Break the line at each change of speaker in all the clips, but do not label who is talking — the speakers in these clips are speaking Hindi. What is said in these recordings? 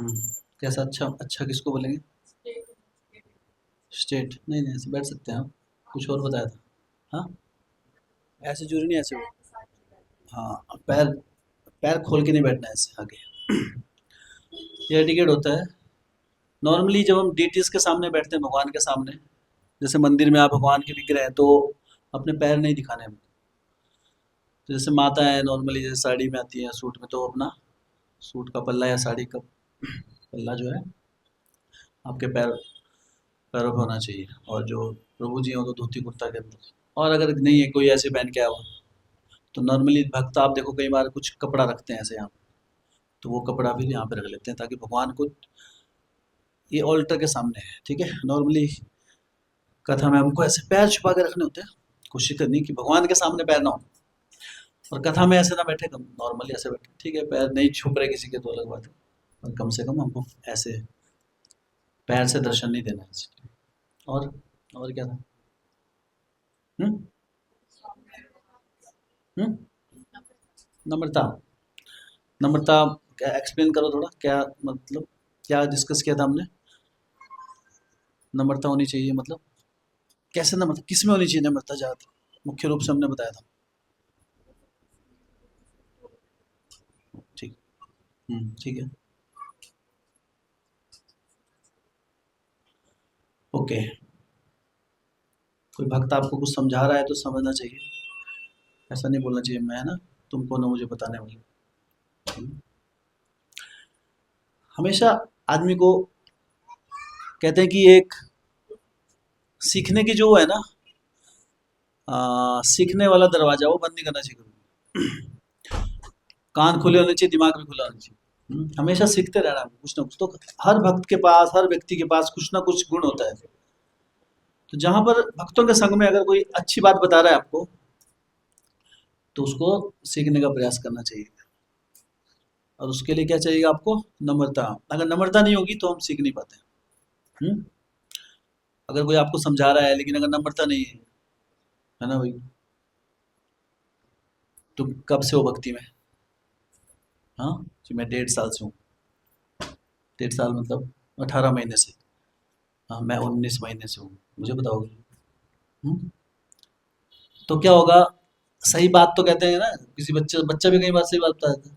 हम्म, कैसा? अच्छा अच्छा किसको बोलेंगे? स्टेट? नहीं नहीं, ऐसे बैठ सकते हैं आप। कुछ और बताया था? हाँ, ऐसे जरूरी नहीं, ऐसे। हाँ, पैर पैर खोल के नहीं बैठना है ऐसे आगे। ये एटिकेट होता है। नॉर्मली जब हम डीटीज के सामने बैठते हैं, भगवान के सामने, जैसे मंदिर में आप भगवान के विग्रह हैं, तो अपने पैर नहीं दिखाने हैं। तो जैसे माता है नॉर्मली, जैसे साड़ी में आती है, सूट में, तो अपना सूट का पल्ला या साड़ी का पल्ला जो है आपके पैरों पे होना चाहिए। और जो प्रभु जी हो तो धोती कुर्ता के अंदर। और अगर नहीं है कोई ऐसे पहन के आया हो, तो नॉर्मली भक्त आप देखो कई बार कुछ कपड़ा रखते हैं ऐसे यहाँ, तो वो कपड़ा भी यहाँ पे रख लेते हैं, ताकि भगवान को, ये ऑल्टर के सामने है, ठीक है। नॉर्मली कथा में हमको ऐसे पैर छुपा के रखने होते हैं, कोशिश करनी कि भगवान के सामने पैर ना हो। और कथा में ऐसे ना बैठे, कम नॉर्मली ऐसे बैठे, ठीक है। पैर नहीं छुप रहे किसी के तो अलग बात है, पर कम से कम हमको ऐसे पैर से दर्शन नहीं देना है। और क्या था? हम्म हम्म नम्रता। नम्रता क्या एक्सप्लेन करो थोड़ा, क्या मतलब, क्या डिस्कस किया था हमने? नम्रता होनी चाहिए मतलब कैसे? नम्रता किस में होनी चाहिए? नम्रता ज्यादा मुख्य रूप से हमने बताया था। ठीक। ठीक है। ओके। कोई भक्त आपको कुछ समझा रहा है तो समझना चाहिए, ऐसा नहीं बोलना चाहिए मैं ना तुमको ना मुझे बताने वाली। हम्म। हमेशा आदमी को कहते हैं कि एक सीखने की जो है ना, सीखने वाला दरवाजा वो बंद नहीं करना चाहिए कभी। कान खुले होने चाहिए, दिमाग भी खुला होना चाहिए। हमेशा सीखते रहना है, कुछ ना कुछ तो। हर भक्त के पास, हर व्यक्ति के पास कुछ ना कुछ गुण होता है। तो जहां पर भक्तों के संग में अगर कोई अच्छी बात बता रहा है आपको, तो उसको सीखने का प्रयास करना चाहिए। और उसके लिए क्या चाहिए आपको? नम्रता। अगर नम्रता नहीं होगी तो हम सीख नहीं पाते। हम्म अगर कोई आपको समझा रहा है लेकिन अगर नम्रता नहीं है ना भाई, तुम कब से हो भक्ति में? हाँ जी, मैं 1.5 साल से हूँ। 1.5 साल मतलब 18 महीने से। हाँ, मैं 19 महीने से हूँ। मुझे बताओगे? हम्म तो क्या होगा? सही बात तो कहते हैं ना, किसी बच्चे बच्चा भी कई बार सही बात बता देता है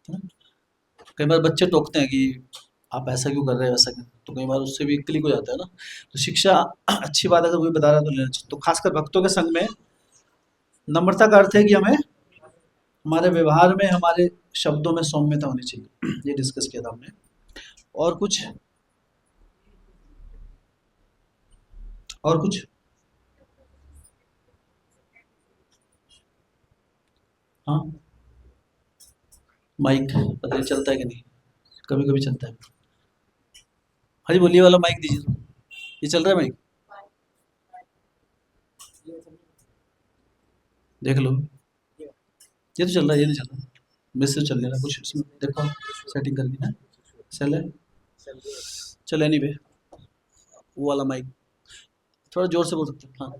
ना। कई बार बच्चे टोकते हैं कि आप ऐसा क्यों कर रहे हैं, वैसा क्यों, तो कई बार उससे भी क्लिक हो जाता है ना। तो शिक्षा अच्छी बात अगर कोई बता रहा है तो लेना चाहिए। तो खासकर भक्तों के संग में नम्रता का अर्थ है कि हमें हमारे व्यवहार में, हमारे शब्दों में सौम्यता होनी चाहिए। ये डिस्कस किया था हमने। और कुछ? और कुछ? हाँ, माइक पता नहीं चलता है कि नहीं, कभी कभी चलता है। हाँ जी, बोलिए वाला माइक दीजिए। ये चल रहा है माइक? देख लो। ये तो चल रहा है, ये नहीं चल रहा। मिस से चल नहीं रहा कुछ, इसमें देखो सेटिंग करके ना। चल है, चल एनीवे, वो वाला माइक थोड़ा जोर से बोल सकते हैं। हाँ।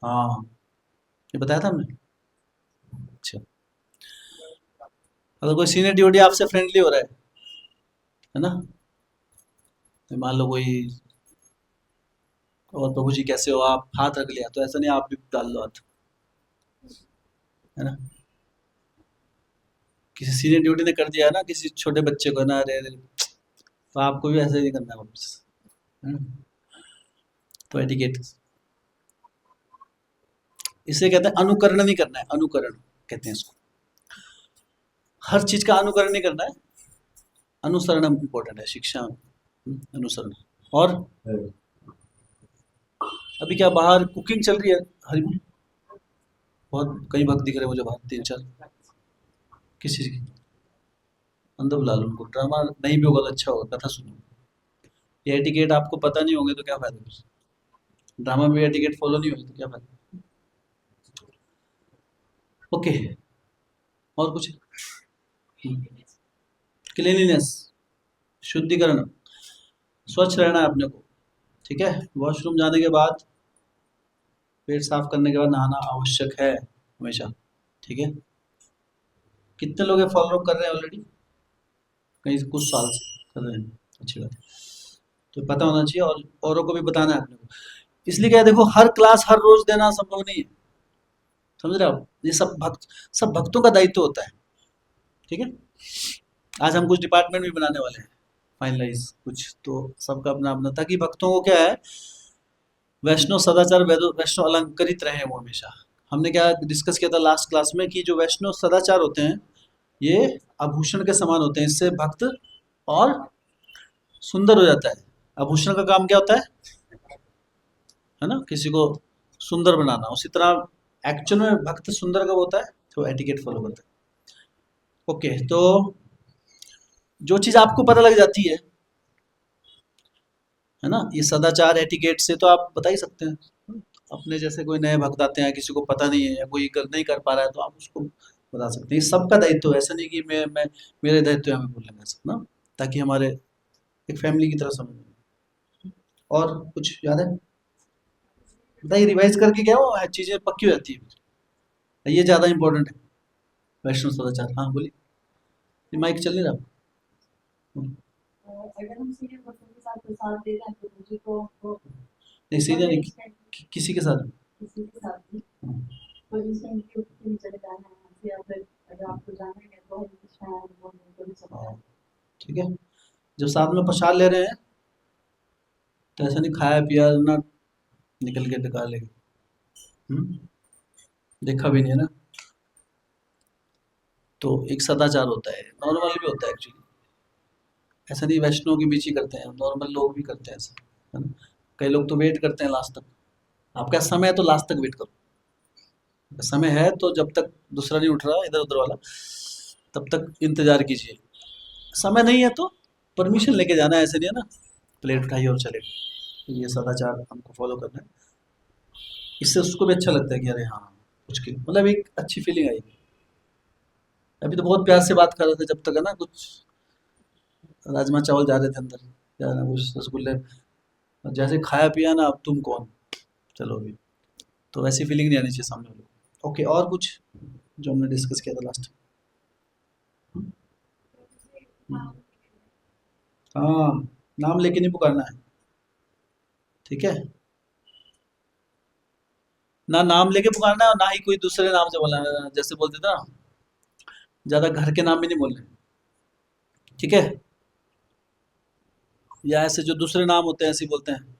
हाँ, ये बताया था हमने। अच्छा, अगर कोई सीनियर ड्यूटी आपसे फ्रेंडली हो रहा है ना, तो मान लो कोई, और प्रभु जी कैसे हो, आप हाथ रख लिया, तो ऐसा नहीं आप भी डाल लो हाथ, है ना। किसी सीनियर ड्यूटी ने कर दिया है ना किसी छोटे बच्चे को ना, अरे अरे, तो आपको भी ऐसा ही करना है वापस, है ना? तो एटिकेट, इसे कहते हैं अनुकरण नहीं करना है, अनुकरण कहते हैं इसको। हर चीज का अनुकरण नहीं करना है, अनुसरण इम्पोर्टेंट है, शिक्षा। अनुसरण। और अभी क्या बाहर कुकिंग चल रही है? हरी, बहुत कई भक्त दिख रहे हैं मुझे बाहर, 3 4। किस चीज की? अंदर बुला लो उनको, ड्रामा नहीं भी होगा तो अच्छा होगा, कथा सुनो। ये एटिकेट आपको पता नहीं होंगे तो क्या फायदा फिर? ड्रामा में एटिकेट फॉलो नहीं होगा तो क्या फायदा? ओके। और कुछ? क्लीनिनेस, शुद्धिकरण, स्वच्छ रहना है अपने को, ठीक है। वॉशरूम जाने के बाद, पेट साफ करने के बाद नहाना आवश्यक है हमेशा, ठीक है। कितने लोग फॉलो कर रहे हैं ऑलरेडी? कहीं से कुछ साल से कर रहे हैं, अच्छी बात है। तो पता होना चाहिए और औरों को भी बताना है अपने को। इसलिए क्या है, देखो हर क्लास हर रोज देना संभव नहीं है, समझ रहे हो आप? ये सब भक्तों का दायित्व होता है, ठीक है। आज हम कुछ डिपार्टमेंट भी बनाने वाले हैं, फाइनलाइज कुछ, तो सबका अपना अपना, ताकि भक्तों को क्या है, वैष्णव सदाचार वैष्णव अलंकृत रहे वो हमेशा। हमने क्या डिस्कस किया था लास्ट क्लास में कि जो वैष्णव सदाचार होते हैं ये आभूषण के समान होते हैं, इससे भक्त और सुंदर हो जाता है। आभूषण का काम क्या होता है ना, किसी को सुंदर बनाना। उसी तरह एक्चुअल में भक्त सुंदर कब होता है, तो एटिकेट फॉलो करता है। ओके, तो जो चीज आपको पता लग जाती है ना, ये सदाचार एटिकेट से तो आप बता ही सकते हैं। अपने जैसे कोई नए भक्त आते हैं, किसी को पता नहीं है या कोई नहीं कर पा रहा है, तो आप उसको बता सकते हैं। ये सबका दायित्व है, ऐसा नहीं कि मैं मेरे दायित्व है हमें बोलने का सब ना, ताकि हमारे एक फैमिली की तरह समझ। और कुछ याद है? बताइए, रिवाइज करके क्या वो चीजें पक्की हो जाती है, ये ज्यादा इंपॉर्टेंट है। वैष्णव सदाचार, हाँ बोलिए। ये माइक चल नहीं रहा।
अगर हम सीधे भक्तों के साथ प्रसाद दे रहे हैं तो मुझे तो वो
नहीं सीधे नहीं, किसी के साथ।
किसी के साथ भी
हाँ,
कोई इंस्टेंटली उठ के नहीं चले जाना है यहाँ से, या फिर अगर आपको जाना है तो हरे कृष्णा बोल भी सकता है।
हाँ, ठीक है। जब साथ में प्रसाद ले रहे हैं तो ऐसा नहीं खाया पिया ना निकल के टका लेंगे। देखा भी नहीं है ना। तो एक सदाचार होता है, नॉर्मल भी होता है एक्चुअली। ऐसा नहीं वैष्णव के बीच ही करते हैं, नॉर्मल लोग भी करते हैं ऐसा, है ना। कई लोग तो वेट करते हैं लास्ट तक। आपका समय है तो लास्ट तक वेट करो। समय है तो जब तक दूसरा नहीं उठ रहा इधर उधर वाला, तब तक इंतजार कीजिए। समय नहीं है तो परमिशन लेके जाना है, ऐसे नहीं है ना प्लेट उठाइए और चले। ये सदाचार हमको फॉलो करना है। इससे उसको भी अच्छा लगता है कि अरे हाँ कुछ की मतलब एक अच्छी फीलिंग आई। अभी तो बहुत प्यार से बात कर रहे थे जब तक, है ना, कुछ राजमा चावल जा रहे थे अंदर, या ना कुछ रसगुल्ले, और जैसे खाया पिया ना, अब तुम कौन, चलो अभी। तो वैसी फीलिंग नहीं आनी चाहिए सामने वाले को। ओके, और कुछ जो हमने डिस्कस किया था लास्ट। हाँ, नाम लेके नहीं पुकारना है, ठीक है। ना नाम लेके पुकारना है और ना ही कोई दूसरे नाम से बोलना है, जैसे बोलते थे ना, ज्यादा घर के नाम भी नहीं बोलने, ठीक है। या ऐसे जो दूसरे नाम होते हैं ऐसे ही बोलते हैं,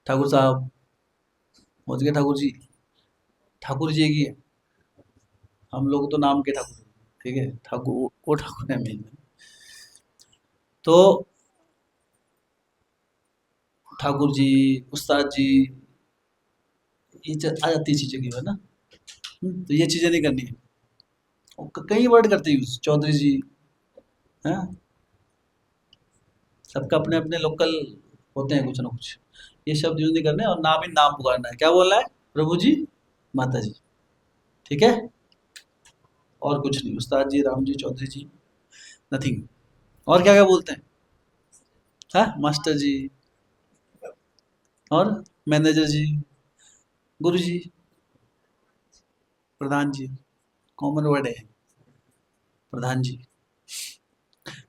ठाकुर साहब, पहुंच गए ठाकुर जी, ठाकुर जी की है। हम लोग तो नाम के ठाकुर हैं, ठीक है, ठाकुर वो ठाकुर है मेन में। तो ठाकुर जी, उस्ताद जी, ये आ जाती है चीजें की है ना। तो ये चीजें नहीं करनी है। और कई वर्ड करते हैं यूज, चौधरी जी, हैं, सबका अपने अपने लोकल होते हैं कुछ ना कुछ। ये शब्द यूज नहीं करने, और ना भी नाम पुकारना है। क्या बोलना है? प्रभु जी, माता जी, ठीक है। और कुछ नहीं, उस्ताद जी, राम जी, चौधरी जी, नथिंग। और क्या क्या बोलते हैं? हाँ, मास्टर जी, और मैनेजर जी, गुरु जी, प्रधान जी, कॉमन वर्ड है प्रधान जी।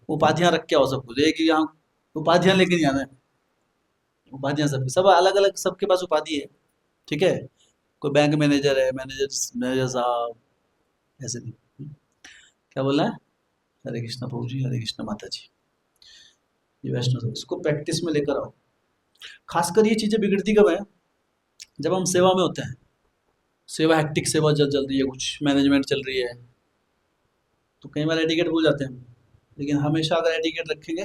उपाधियां रख के आओ सब कुछ, एक ही यहाँ उपाधियां लेके नहीं आना है। उपाधियां सब सब अलग अलग, सबके पास उपाधि है, ठीक है। कोई बैंक मैनेजर है, मैनेजर मैनेजर साहब, ऐसे नहीं। क्या बोलना है? हरे कृष्णा प्रभु जी, हरे कृष्णा माता जी। ये वैष्णव सब, इसको प्रैक्टिस में लेकर आओ। खासकर ये चीजें बिगड़ती कब है? जब हम सेवा में होते हैं। सेवा हेक्टिक सेवा जब चल रही है, कुछ मैनेजमेंट चल रही है, तो कई बार एटिकेट भूल जाते हैं हम। लेकिन हमेशा अगर एटिकेट रखेंगे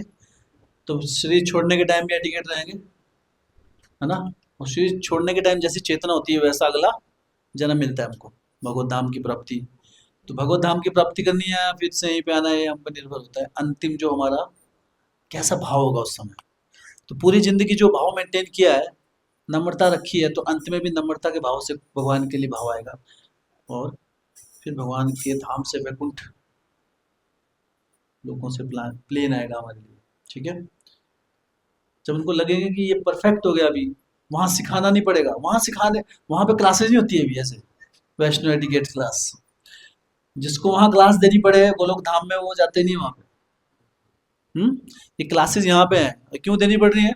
तो शरीर छोड़ने के टाइम भी एटिकेट रहेंगे, है ना। और शरीर छोड़ने के टाइम जैसी चेतना होती है वैसा अगला जन्म मिलता है हमको, भगवत धाम की प्राप्ति। तो भगवत धाम की प्राप्ति करनी है या फिर से यहीं पे आना है, हम पर निर्भर होता है अंतिम जो हमारा कैसा भाव होगा उस समय। तो पूरी जिंदगी जो भाव मेंटेन किया है, नम्रता रखी है, तो अंत में भी नम्रता के भाव से भगवान के लिए भाव आएगा, और फिर भगवान के धाम से वैकुंठ लोगों से प्लेन आएगा हमारे लिए, ठीक है। जब उनको लगेगा कि ये परफेक्ट हो गया, अभी वहां सिखाना नहीं पड़ेगा, वहां सिखाने, वहां पे क्लासेज नहीं होती है अभी ऐसे, वैष्णो एटिकेट क्लास, जिसको वहां क्लास देनी पड़े गोलोक धाम में, वो जाते नहीं वहां पे। ये क्लासेस यहाँ पे हैं, क्यों देनी पड़ रही है?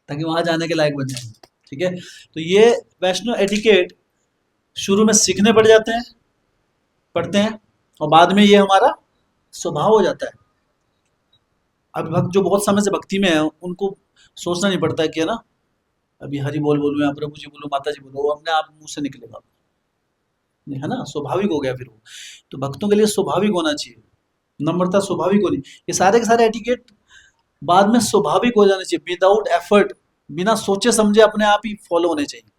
ताकि वहां जाने के लायक बन जाए। ठीक है, तो ये वैष्णो एटिकेट शुरू में सीखने पड़ जाते हैं, पढ़ते हैं, और बाद में ये हमारा स्वभाव हो जाता है। अब भक्त जो बहुत समय से भक्ति में है, उनको सोचना नहीं पड़ता है कि है ना, अभी हरि बोल बोलूं या प्रभु जी बोलूं, माता जी बोलो, वो अपने आप मुंह से निकलेगा, है ना, स्वाभाविक हो गया फिर वो। तो भक्तों के लिए स्वाभाविक होना चाहिए, नम्रता स्वाभाविक होनी। ये सारे के सारे एटिकेट बाद में स्वाभाविक हो जाने चाहिए, विदाउट एफर्ट, बिना सोचे समझे अपने आप ही फॉलो होने चाहिए।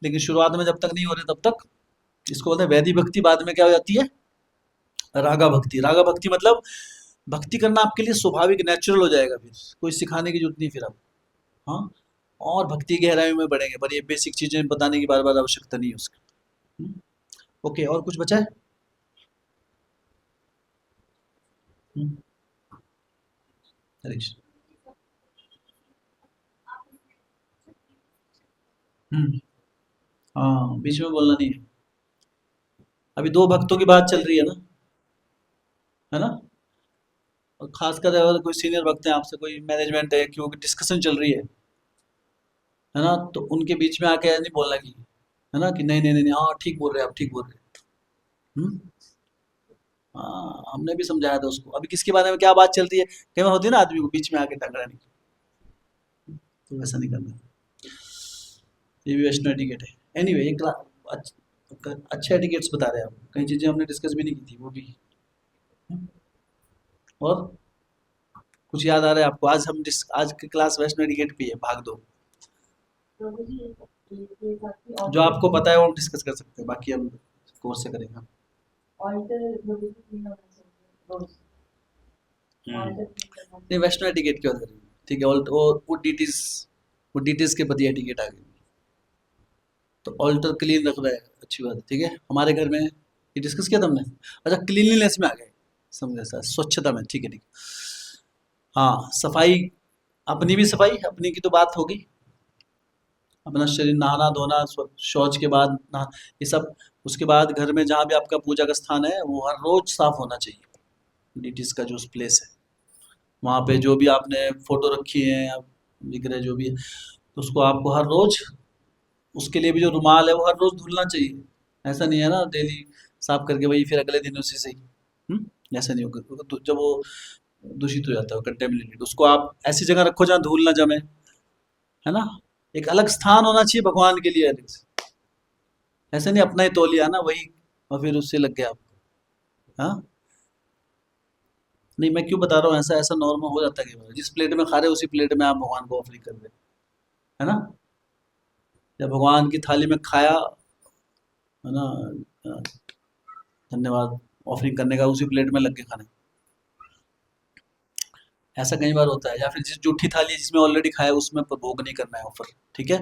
लेकिन शुरुआत में जब तक नहीं हो रहे तब तक इसको बोलते हैं वैदिक भक्ति। बाद में क्या हो जाती है? रागा भक्ति। रागा भक्ति मतलब भक्ति करना आपके लिए स्वाभाविक, नेचुरल हो जाएगा, फिर कोई सिखाने की जरूरत नहीं फिर आप। हाँ, और भक्ति की गहराई में बढ़ेंगे, पर ये बेसिक चीजें बताने की बार बार आवश्यकता नहीं है उसकी। हम्म, ओके, और कुछ बचा है? हम्म, हरे कृष्ण। हम्म, हाँ, बीच में बोलना नहीं है। अभी दो भक्तों की बात चल रही है ना, है ना, और खासकर अगर कोई सीनियर भक्त है आपसे, कोई मैनेजमेंट है, क्योंकि डिस्कशन चल रही है ना, तो उनके बीच में आके नहीं बोलना कि, है ना, कि नहीं नहीं नहीं नहीं, हाँ ठीक बोल रहे हैं आप, ठीक बोल रहे हैं। हम्म, हाँ, हमने भी समझाया था उसको। अभी किसके बारे में क्या बात चल रही है, कई बार होती है ना, आदमी को बीच में आके टकराने की, तो वैसा नहीं करना। ये भी वैष्णो एटिकेट है। एनीवे, ये अच्छे एटिकेट्स बता रहे हैं आप, कई चीजें हमने डिस्कस भी नहीं की थी, वो भी। हम्म, और कुछ याद आ रहा है आपको? आज की क्लास वैष्णो एटिकेट पे है, भाग दो।
प्रभु जी ये काफी
जो आपको
ऑल्टर
पता है वो हम डिस्कस कर सकते हैं, बाकी हम कोर्स से करेंगे।
ऑल्टर प्रभु जी क्लीन होना चाहिए रोज, ऑल्टर क्लीन करना
नहीं,
चाहिए।
वैष्णो एटिकेट की बात करेंगे। ठीक है, वो डीटीज, वो डीटीज के प्रति एटिकेट आ गई। तो ऑल्टर क्लीन रख रहा है, अच्छी बात है। ठीक है, हमारे घर में ये डिस्कस किया था हमने। अच्छा, क्लीनलीनेस में आ गए, समझे सर, स्वच्छता में। ठीक है, ठीक है। हाँ, सफाई, अपनी भी सफाई, अपनी की तो बात होगी, अपना शरीर नहाना धोना, शौच के बाद नहा, ये सब। उसके बाद घर में जहाँ भी आपका पूजा का स्थान है, वो हर रोज साफ होना चाहिए। डीटीज का जो प्लेस है, वहाँ पे जो भी आपने फोटो रखी है या विग्रह जो भी है, तो उसको आपको हर रोज, उसके लिए भी जो रुमाल है वो हर रोज धुलना चाहिए। ऐसा नहीं है ना डेली साफ करके वही फिर अगले दिन उसी से ही। ऐसा नहीं होगा, क्योंकि जब वो दूषित हो जाता है, कंटेमिनेटेड, उसको आप ऐसी जगह रखो जहाँ धूल ना जमे, है ना। एक अलग स्थान होना चाहिए भगवान के लिए अलग से। ऐसे नहीं अपना ही तौल लिया ना वही, और फिर उससे लग गया आपको। हाँ, नहीं, मैं क्यों बता रहा हूँ, ऐसा ऐसा नॉर्मल हो जाता है कई बार, जिस प्लेट में खा रहे हो उसी प्लेट में आप भगवान को ऑफरिंग कर रहे हो, है ना। जब भगवान की थाली में खाया, है ना, अ, धन्यवाद ऑफरिंग करने का, उसी प्लेट में लग के खाना। ऐसा कई बार होता है, या फिर जिस जूठी थाली है जिसमें ऑलरेडी खाया उसमें भोग नहीं करना है ऑफर। ठीक है,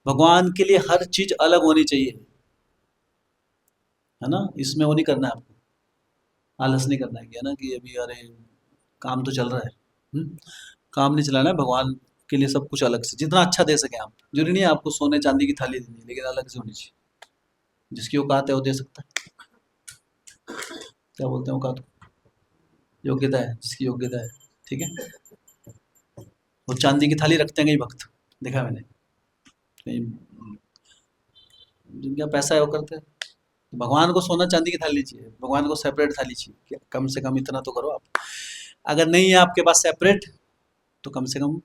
भगवान के लिए हर चीज अलग होनी चाहिए, है ना, इसमें वो नहीं करना है आपको, आलस नहीं करना है कि, है ना, कि अभी अरे काम तो चल रहा है। हम्म? काम नहीं चलाना है, भगवान के लिए सब कुछ अलग से, जितना अच्छा दे सके आप। जरूरी नहीं है आपको सोने चांदी की थाली देनी है, लेकिन अलग से होनी चाहिए। जिसकी औकात है वो दे सकता है। क्या बोलते हैं औकात को? योग्यता है, जिसकी योग्यता है। ठीक है, वो चांदी की थाली रखते हैं कई भक्त, देखा मैंने कहीं, जिनका पैसा है वो करते हैं। तो भगवान को सोना चांदी की थाली चाहिए, भगवान को सेपरेट थाली चाहिए, कम से कम इतना तो करो आप। अगर नहीं है आपके पास सेपरेट, तो कम से कम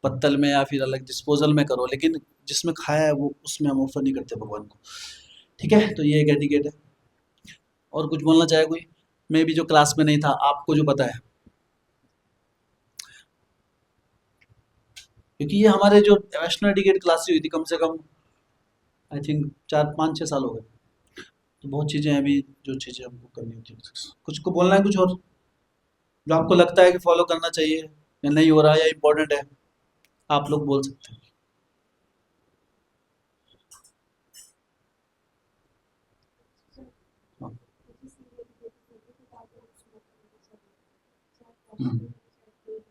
पत्तल में या फिर अलग डिस्पोजल में करो, लेकिन जिसमें खाया है वो उसमें हम ऑफर नहीं करते भगवान को। ठीक है, तो ये एक एटिकेट है। और कुछ बोलना चाहे कोई? मैं भी जो क्लास में नहीं था, आपको जो पता है, क्योंकि ये हमारे जो वैष्णो एटिकेट क्लास हुई थी, कम से कम आई थिंक 4 5 6 साल हो गए। तो बहुत चीज़ें हैं अभी, जो चीज़ें हमको करनी होती है। कुछ को बोलना है कुछ और, जो आपको लगता है कि फॉलो करना चाहिए या नहीं हो रहा है या इम्पोर्टेंट है, आप लोग बोल सकते हैं। हाँ।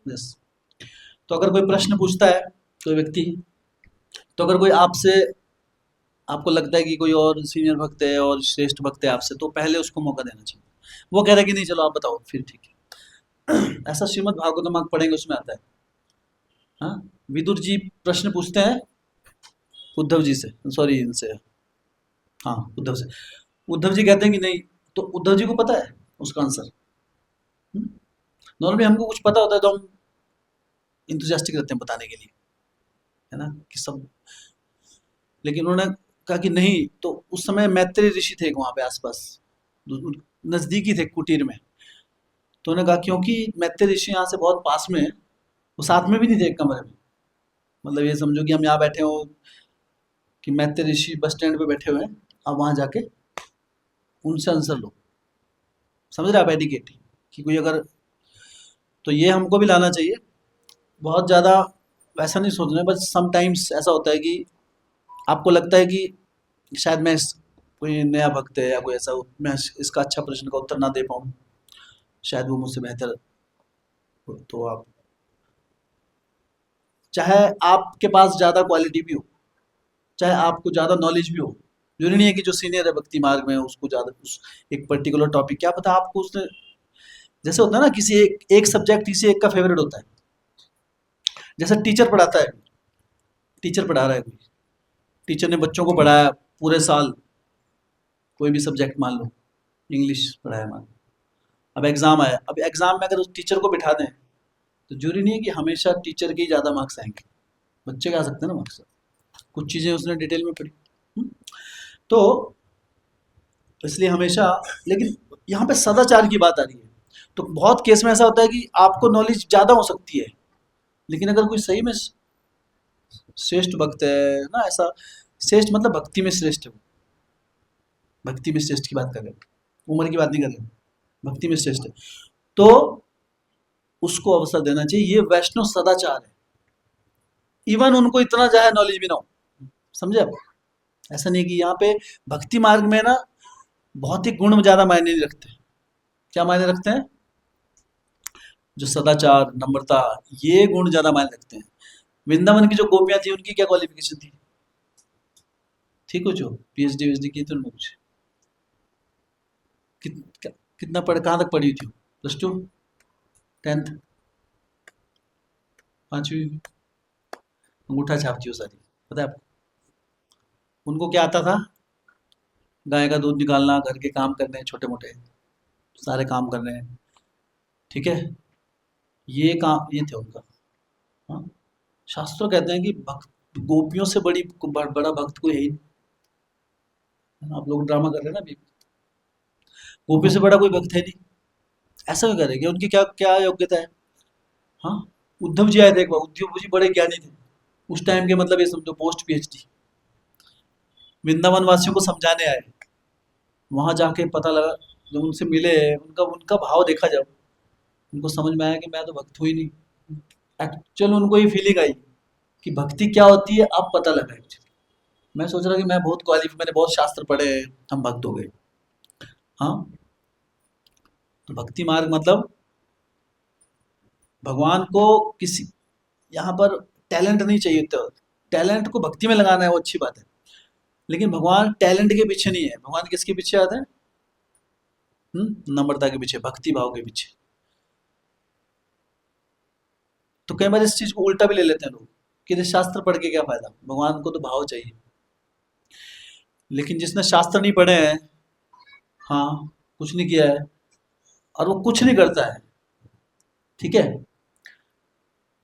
यस। तो अगर कोई प्रश्न पूछता है, कोई व्यक्ति, तो अगर कोई आपसे आपको लगता है कि कोई और सीनियर भक्त है और श्रेष्ठ भक्त है आपसे, तो पहले उसको मौका देना चाहिए। वो कह रहा है कि नहीं चलो आप बताओ, फिर ठीक है। ऐसा श्रीमद् भागवतम आप पढ़ेंगे उसमें आता है। हाँ, विदुर जी प्रश्न पूछते हैं उद्धव जी से, सॉरी इनसे, हाँ उद्धव से। उद्धव जी कहते हैं कि नहीं, तो उद्धव जी को पता है उसका आंसर। नॉर्मली हमको कुछ पता होता है तो हम इंथुजियास्टिक रहते हैं बताने के लिए, है ना, कि सब। लेकिन उन्होंने कहा कि नहीं, तो उस समय मैत्रेय ऋषि थे वहां पे आसपास, नजदीकी थे कुटीर में। तो उन्होंने कहा क्योंकि मैत्रेय ऋषि यहाँ से बहुत पास में है, वो साथ में भी नहीं थे एक कमरे में। मतलब ये समझो कि हम यहाँ बैठे हो, कि मैत्रेय ऋषि बस स्टैंड पे बैठे हुए हैं, आप वहां जाके उनसे आंसर लो। समझ रहे आप एडिकेट, कि कोई अगर, तो ये हमको भी लाना चाहिए। बहुत ज़्यादा वैसा नहीं सोचना है, बस समटाइम्स ऐसा होता है कि आपको लगता है कि शायद कोई नया भक्त है या कोई ऐसा, मैं इसका अच्छा प्रश्न का उत्तर ना दे पाऊँ, शायद वो मुझसे बेहतर हो, तो आप, चाहे आपके पास ज़्यादा क्वालिटी भी हो, चाहे आपको ज़्यादा नॉलेज भी हो, जरूरी नहीं है कि जो सीनियर है भक्ति मार्ग में उसको ज़्यादा उस एक पर्टिकुलर टॉपिक, क्या पता आपको उसने, जैसे होता है ना किसी एक सब्जेक्ट किसी एक का फेवरेट होता है। जैसे टीचर पढ़ाता है, टीचर पढ़ा रहा है कोई, टीचर ने बच्चों को पढ़ाया पूरे साल, कोई भी सब्जेक्ट मान लो, इंग्लिश पढ़ाया मान लो, अब एग्जाम आया, अब एग्जाम में अगर उस टीचर को बिठा दें, तो जरूरी नहीं है कि हमेशा टीचर के ही ज़्यादा मार्क्स आएंगे, बच्चे का आ सकते हैं ना मार्क्स। कुछ चीज़ें उसने डिटेल में पढ़ी। हम्म? तो इसलिए हमेशा, लेकिन यहाँ पे सदाचार की बात आ रही है, तो बहुत केस में ऐसा होता है कि आपको नॉलेज ज़्यादा हो सकती है, लेकिन अगर कोई सही में श्रेष्ठ भक्त है ना, ऐसा श्रेष्ठ मतलब भक्ति में श्रेष्ठ है वो, भक्ति में श्रेष्ठ की बात कर रहे हैं, उम्र की बात नहीं कर रहे हैं, भक्ति में श्रेष्ठ है, तो उसको अवसर देना चाहिए। ये वैष्णव सदाचार है। इवन उनको इतना ज्यादा नॉलेज भी ना हो, समझे आप। ऐसा नहीं कि यहाँ पे भक्ति मार्ग में ना भौतिक गुण ज्यादा मायने नहीं रखते। क्या मायने रखते हैं? जो सदाचार, नम्रता, ये गुण ज्यादा मायने रखते हैं। वृंदावन की जो गोपियां थी उनकी क्या क्वालिफिकेशन थी? ठीक हो, जो पीएचडी वीएचडी की थी उनमें कुछ कितना पढ़, कहाँ तक पढ़ी थी? +2, 10th, 5वीं, अंगूठा छापती हो सारी, पता है आपको। उनको क्या आता था? गाय का दूध निकालना, घर के काम करने, छोटे मोटे सारे काम करने, ठीक है, ये काम ये थे उनका। हाँ, शास्त्र कहते हैं कि भक्त, गोपियों से बड़ा भक्त कोई है ही नहीं। आप लोग ड्रामा कर रहे हैं ना अभी, गोपी से बड़ा कोई भक्त है नहीं, ऐसा क्यों करेंगे? उनकी क्या क्या योग्यता है? हाँ, उद्धव जी आए थे एक बार, उद्धव जी बड़े ज्ञानी थे उस टाइम के, मतलब ये समझो पोस्ट पीएचडी, वृंदावन वासियों को समझाने आए। वहां जाके पता लगा, जब उनसे मिले, उनका उनका भाव देखा, जब उनको समझ में आया कि मैं तो भक्त हुई नहीं। एक्चुअल उनको ये फीलिंग आई कि भक्ति क्या होती है, अब पता लगा एक्चुअली। मैं सोच रहा कि मैं बहुत क्वालिफाई, मैंने बहुत शास्त्र पढ़े हैं, हम भक्त हो गए। हाँ, तो भक्ति मार्ग मतलब भगवान को किसी, यहाँ पर टैलेंट नहीं चाहिए, तो टैलेंट को भक्ति में लगाना है वो अच्छी बात है, लेकिन भगवान टैलेंट के पीछे नहीं है, भगवान किसके पीछे आते हैं? नम्रता के पीछे, भक्ति भाव के पीछे। तो कई बार इस चीज को उल्टा भी ले लेते हैं लोग, कि ये शास्त्र पढ़ के क्या फायदा, भगवान को तो भाव चाहिए। लेकिन जिसने शास्त्र नहीं पढ़े हैं, हाँ, कुछ नहीं किया है, और वो कुछ नहीं करता है, ठीक है,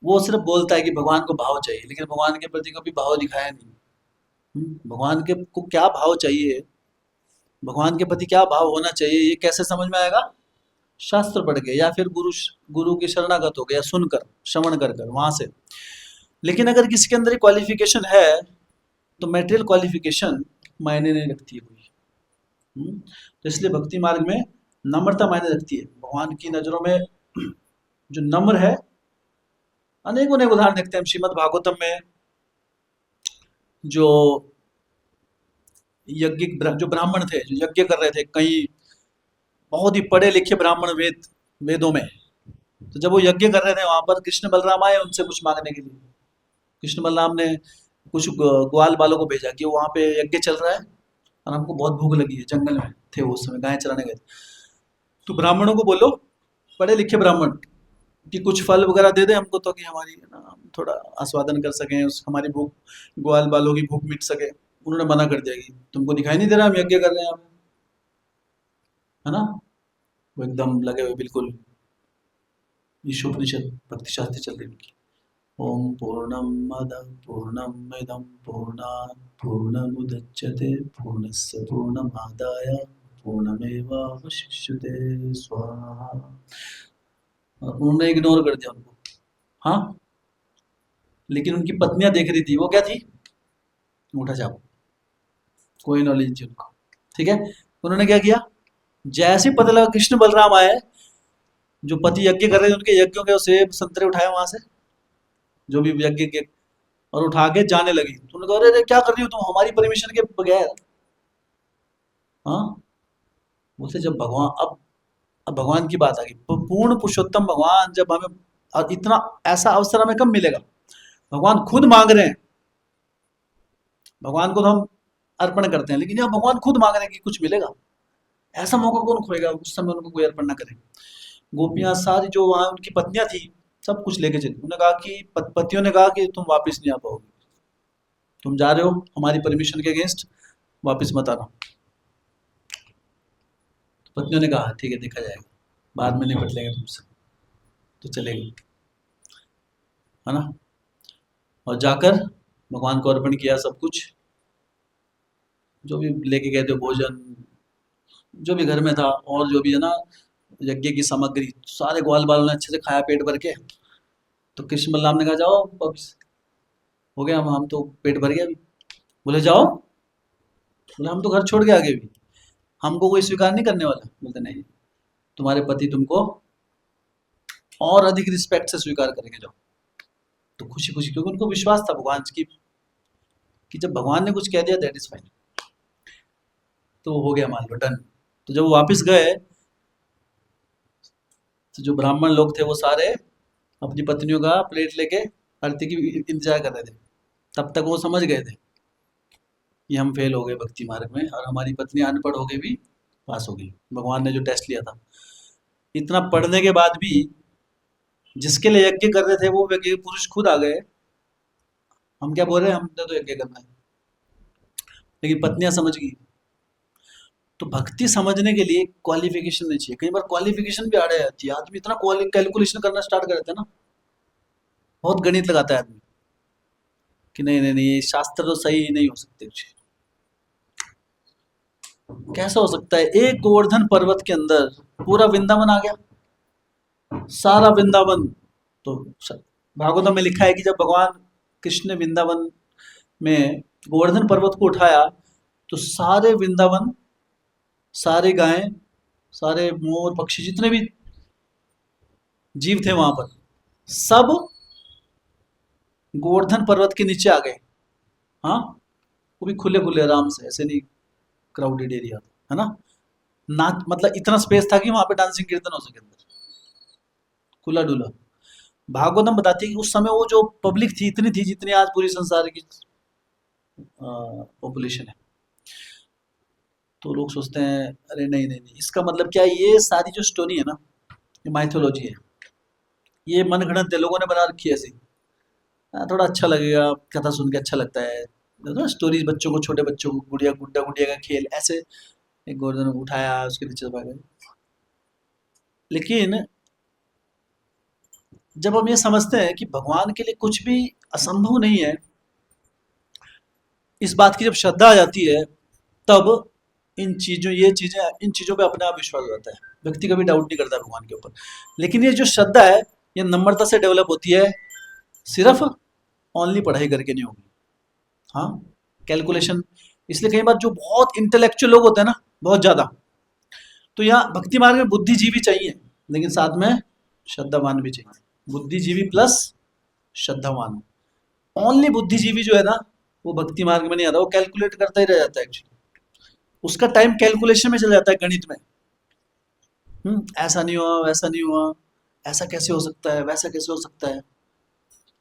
वो सिर्फ बोलता है कि भगवान को भाव चाहिए, लेकिन भगवान के प्रति कभी भाव दिखाया नहीं। भगवान के को क्या भाव चाहिए, भगवान के प्रति क्या भाव होना चाहिए, ये कैसे समझ में आएगा? शास्त्र पढ़ के, या फिर गुरु की शरणागत हो गया, सुनकर, श्रवण कर कर वहां से। लेकिन अगर किसी के अंदर क्वालिफिकेशन है, तो मेटेरियल क्वालिफिकेशन मायने नहीं रखती है कोई। तो इसलिए भक्ति मार्ग में नम्रता मायने रखती है भगवान की नजरों में। जो नम्र है, अनेक अनेक उदाहरण देखते हैं श्रीमद् भागवतम में। जो जो ब्राह्मण थे, जो यज्ञ कर रहे थे, कई बहुत ही पढ़े लिखे ब्राह्मण, वेदों में, तो जब वो यज्ञ कर रहे थे वहां पर कृष्ण बलराम आए उनसे कुछ मांगने के लिए। कृष्ण बलराम ने कुछ ग्वाल वालों को भेजा कि वहाँ पे यज्ञ चल रहा है और हमको बहुत भूख लगी है, जंगल में थे वो उस समय, गाय चराने गए थे। तो ब्राह्मणों को बोलो, पढ़े लिखे ब्राह्मण, कि कुछ फल वगैरह दे दे हमको, तो कि हमारी है ना, हम थोड़ा आस्वादन कर सकें, उस हमारी भूख, ग्वाल बालों की भूख मिट सके। उन्होंने मना कर दिया कि तुमको दिखाई नहीं दे रहा हम यज्ञ कर रहे हैं यहाँ पे, है ना। वो एकदम लगे हुए बिल्कुल, ईशोपनिषद भक्ति शास्त्री चल रही उनकी। ओम पूर्णम मद पूर्णम इदम पूर्णात् पूर्णमुदच्यते पूर्णस्य पूर्णमादाय पूर्णमेवावशिष्यते स्वाहा। और उन्होंने इग्नोर कर दिया उनको। हाँ, लेकिन उनकी पत्नियां देख रही थी, वो क्या थी, अंगूठा छाप, कोई नॉलेज नहीं उनको। ठीक है, उन्होंने क्या किया, जैसे ही पता लगा कृष्ण बलराम आए, जो पति यज्ञ कर रहे थे उनके यज्ञों के सेब संतरे उठाए वहां से, जो भी यज्ञ के, और उठा के जाने लगी। तो उन्होंने कहा, अरे अरे, क्या कर रही हो तुम हमारी परमिशन के बगैर। हाँ, बोलते जब भगवान, अब भगवान की बात आ गई, पूर्ण पुरुषोत्तम भगवान जब हमें, और इतना ऐसा अवसर हमें कब मिलेगा, भगवान खुद मांग रहे हैं। भगवान को तो हम अर्पण करते हैं, लेकिन जब भगवान खुद मांग रहे हैं कि कुछ मिलेगा, ऐसा मौका कौन खोएगा उस समय उनको कोई अर्पण ना करे। गोपियां सारी जो वहां उनकी पत्नियां थी, सब कुछ लेके चली। उन्होंने कहा कि पतियों ने कहा कि तुम वापस नहीं आ पाओगे, तुम जा रहे हो हमारी परमिशन के अगेंस्ट, वापस मत आना। तो पत्नियों ने कहा ठीक है, देखा जाएगा, बाद में निपट लेंगे तुमसे। तो चले गए, है ना। और जाकर भगवान को अर्पण किया सब कुछ, जो भी लेके गए थे भोजन, जो भी घर में था, और जो भी है ना यज्ञ की सामग्री, सारे ग्वाल बालों ने अच्छे से खाया पेट भर के। तो कृष्ण बलराम ने कहा जाओ वापस, हो गया, हम तो पेट भर गया अभी। बोले जाओ, बोले हम तो घर छोड़ के आगे भी, हमको कोई स्वीकार नहीं करने वाला। बोलते नहीं, तुम्हारे पति तुमको और अधिक रिस्पेक्ट से स्वीकार करेंगे, जाओ। तो खुशी खुशी, क्योंकि उनको विश्वास था भगवान की, कि जब भगवान ने कुछ कह दिया दैट इज फाइन। तो हो गया मान लो डन। तो जब वो वापस गए, तो जो ब्राह्मण लोग थे वो सारे अपनी पत्नियों का प्लेट लेके आरती की इंतजार कर रहे थे। तब तक वो समझ गए थे कि हम फेल हो गए भक्ति मार्ग में, और हमारी पत्नी अनपढ़ हो गई भी पास हो गई, भगवान ने जो टेस्ट लिया था। इतना पढ़ने के बाद भी जिसके लिए यज्ञ कर रहे थे वो यज्ञ पुरुष खुद आ गए। हम क्या बोल रहे हैं, हमने तो यज्ञ करना है, लेकिन पत्नियां समझ गई। तो भक्ति समझने के लिए क्वालिफिकेशन नहीं चाहिए, कई बार क्वालिफिकेशन भी आड़े आती है। आदमी इतना कैलकुलेशन करना स्टार्ट कर देता है ना, बहुत गणित लगाता है आदमी, कि नहीं नहीं नहीं, ये शास्त्र तो सही नहीं हो सकते कुछ। कैसा हो सकता है, एक गोवर्धन पर्वत के अंदर पूरा वृंदावन आ गया, सारा वृंदावन। तो भागवतम में लिखा है कि जब भगवान कृष्ण ने वृंदावन में गोवर्धन पर्वत को उठाया, तो सारे वृंदावन, सारे गायें, सारे मोर पक्षी, जितने भी जीव थे वहां पर, सब गोवर्धन पर्वत के नीचे आ गए। हाँ, वो भी खुले खुले आराम से, ऐसे नहीं क्राउडेड एरिया, है ना। नाच मतलब इतना स्पेस था कि वहां पे डांसिंग कीर्तन हो सके अंदर, खुला डुला। भागवतम बताती है कि उस समय वो जो पब्लिक थी इतनी थी जितनी आज पूरी संसार की पॉपुलेशन है। तो लोग सोचते हैं अरे नहीं नहीं नहीं, इसका मतलब क्या है, ये सारी जो स्टोरी है ना, ये माइथोलॉजी है, ये मनगढ़ंत है, लोगों ने बना रखी है ऐसी। थोड़ा अच्छा लगेगा, कथा सुन के अच्छा लगता है, स्टोरीज बच्चों को, छोटे बच्चों को, गुड़िया गुड्डा गुड़िया का खेल, ऐसे एक गोवर्धन उठाया उसके नीचे दबा गए। लेकिन जब हम ये समझते हैं कि भगवान के लिए कुछ भी असंभव नहीं है, इस बात की जब श्रद्धा आ जाती है, तब इन चीजों पे अपने आप विश्वास हो जाता है। व्यक्ति कभी डाउट नहीं करता भगवान के ऊपर। लेकिन ये जो श्रद्धा है, ये नम्रता से डेवलप होती है, सिर्फ ओनली पढ़ाई करके नहीं होगी। हाँ, कैलकुलेशन। इसलिए कई बार जो बहुत इंटेलेक्चुअल लोग होते हैं ना, बहुत ज्यादा, तो यहाँ भक्ति मार्ग में बुद्धिजीवी चाहिए, लेकिन साथ में श्रद्धावान भी चाहिए। बुद्धिजीवी प्लस श्रद्धावान। ओनली बुद्धिजीवी जो है ना, वो भक्ति मार्ग में नहीं आता, वो कैलकुलेट करता ही रह जाता है एक्चुअली। उसका टाइम कैलकुलेशन में चला जाता है, गणित में। ऐसा नहीं हुआ, वैसा नहीं हुआ, ऐसा कैसे हो सकता है, वैसा कैसे हो सकता है।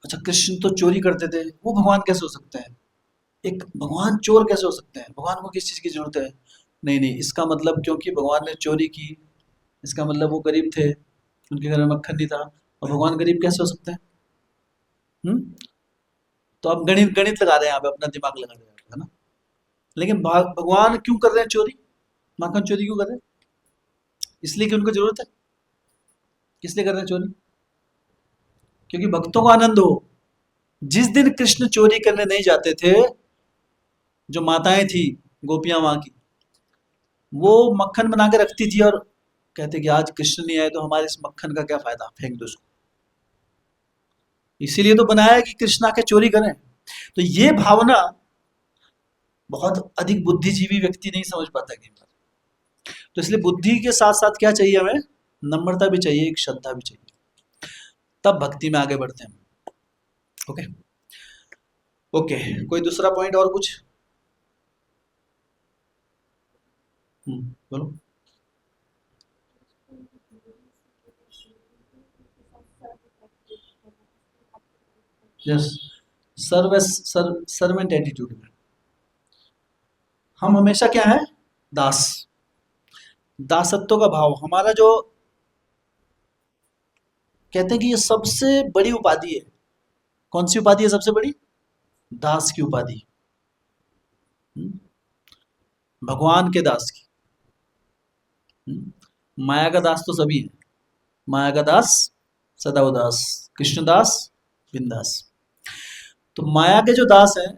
अच्छा, कृष्ण तो चोरी करते थे, वो भगवान कैसे हो सकते हैं? एक भगवान चोर कैसे हो सकते हैं? भगवान को किस चीज की जरूरत है? नहीं नहीं, इसका मतलब क्योंकि भगवान ने चोरी की, इसका मतलब वो गरीब थे, उनके घर में मक्खन नहीं था, और भगवान गरीब कैसे हो सकते हैं? हम्म। तो आप गणित गणित लगा रहे हैं यहाँ पे, अपना दिमाग लगा रहे हैं, है ना? लेकिन भगवान क्यों कर रहे हैं चोरी? माखन चोरी क्यों कर रहे हैं? इसलिए कि उनको जरूरत है। किस लिए कर रहे हैं चोरी? क्योंकि भक्तों को आनंद हो। जिस दिन कृष्ण चोरी करने नहीं जाते थे, जो माताएं थी, गोपियां वहां की, वो मक्खन बना के रखती थी और कहते कि आज कृष्ण नहीं आए तो हमारे इस मक्खन का क्या फायदा, फेंक दो इसको। इसीलिए तो बनाया है कि कृष्ण आके चोरी करें। तो ये भावना बहुत अधिक बुद्धिजीवी व्यक्ति नहीं समझ पाता कई बार। तो इसलिए बुद्धि के साथ साथ क्या चाहिए हमें? नम्रता भी चाहिए, एक श्रद्धा भी चाहिए, तब भक्ति में आगे बढ़ते हैं। ओके। ओके, कोई दूसरा पॉइंट और कुछ? बोलो। यस, सर्वेंट एटीट्यूड में हम हमेशा क्या है? दास। दासत्व का भाव हमारा, जो कहते हैं कि ये सबसे बड़ी उपाधि है। कौन सी उपाधि है सबसे बड़ी? दास की उपाधि। हम्म, भगवान के दास की। माया का दास तो सभी है। माया का दास सदा उदास, कृष्णदास बिंदास। तो माया के जो दास हैं,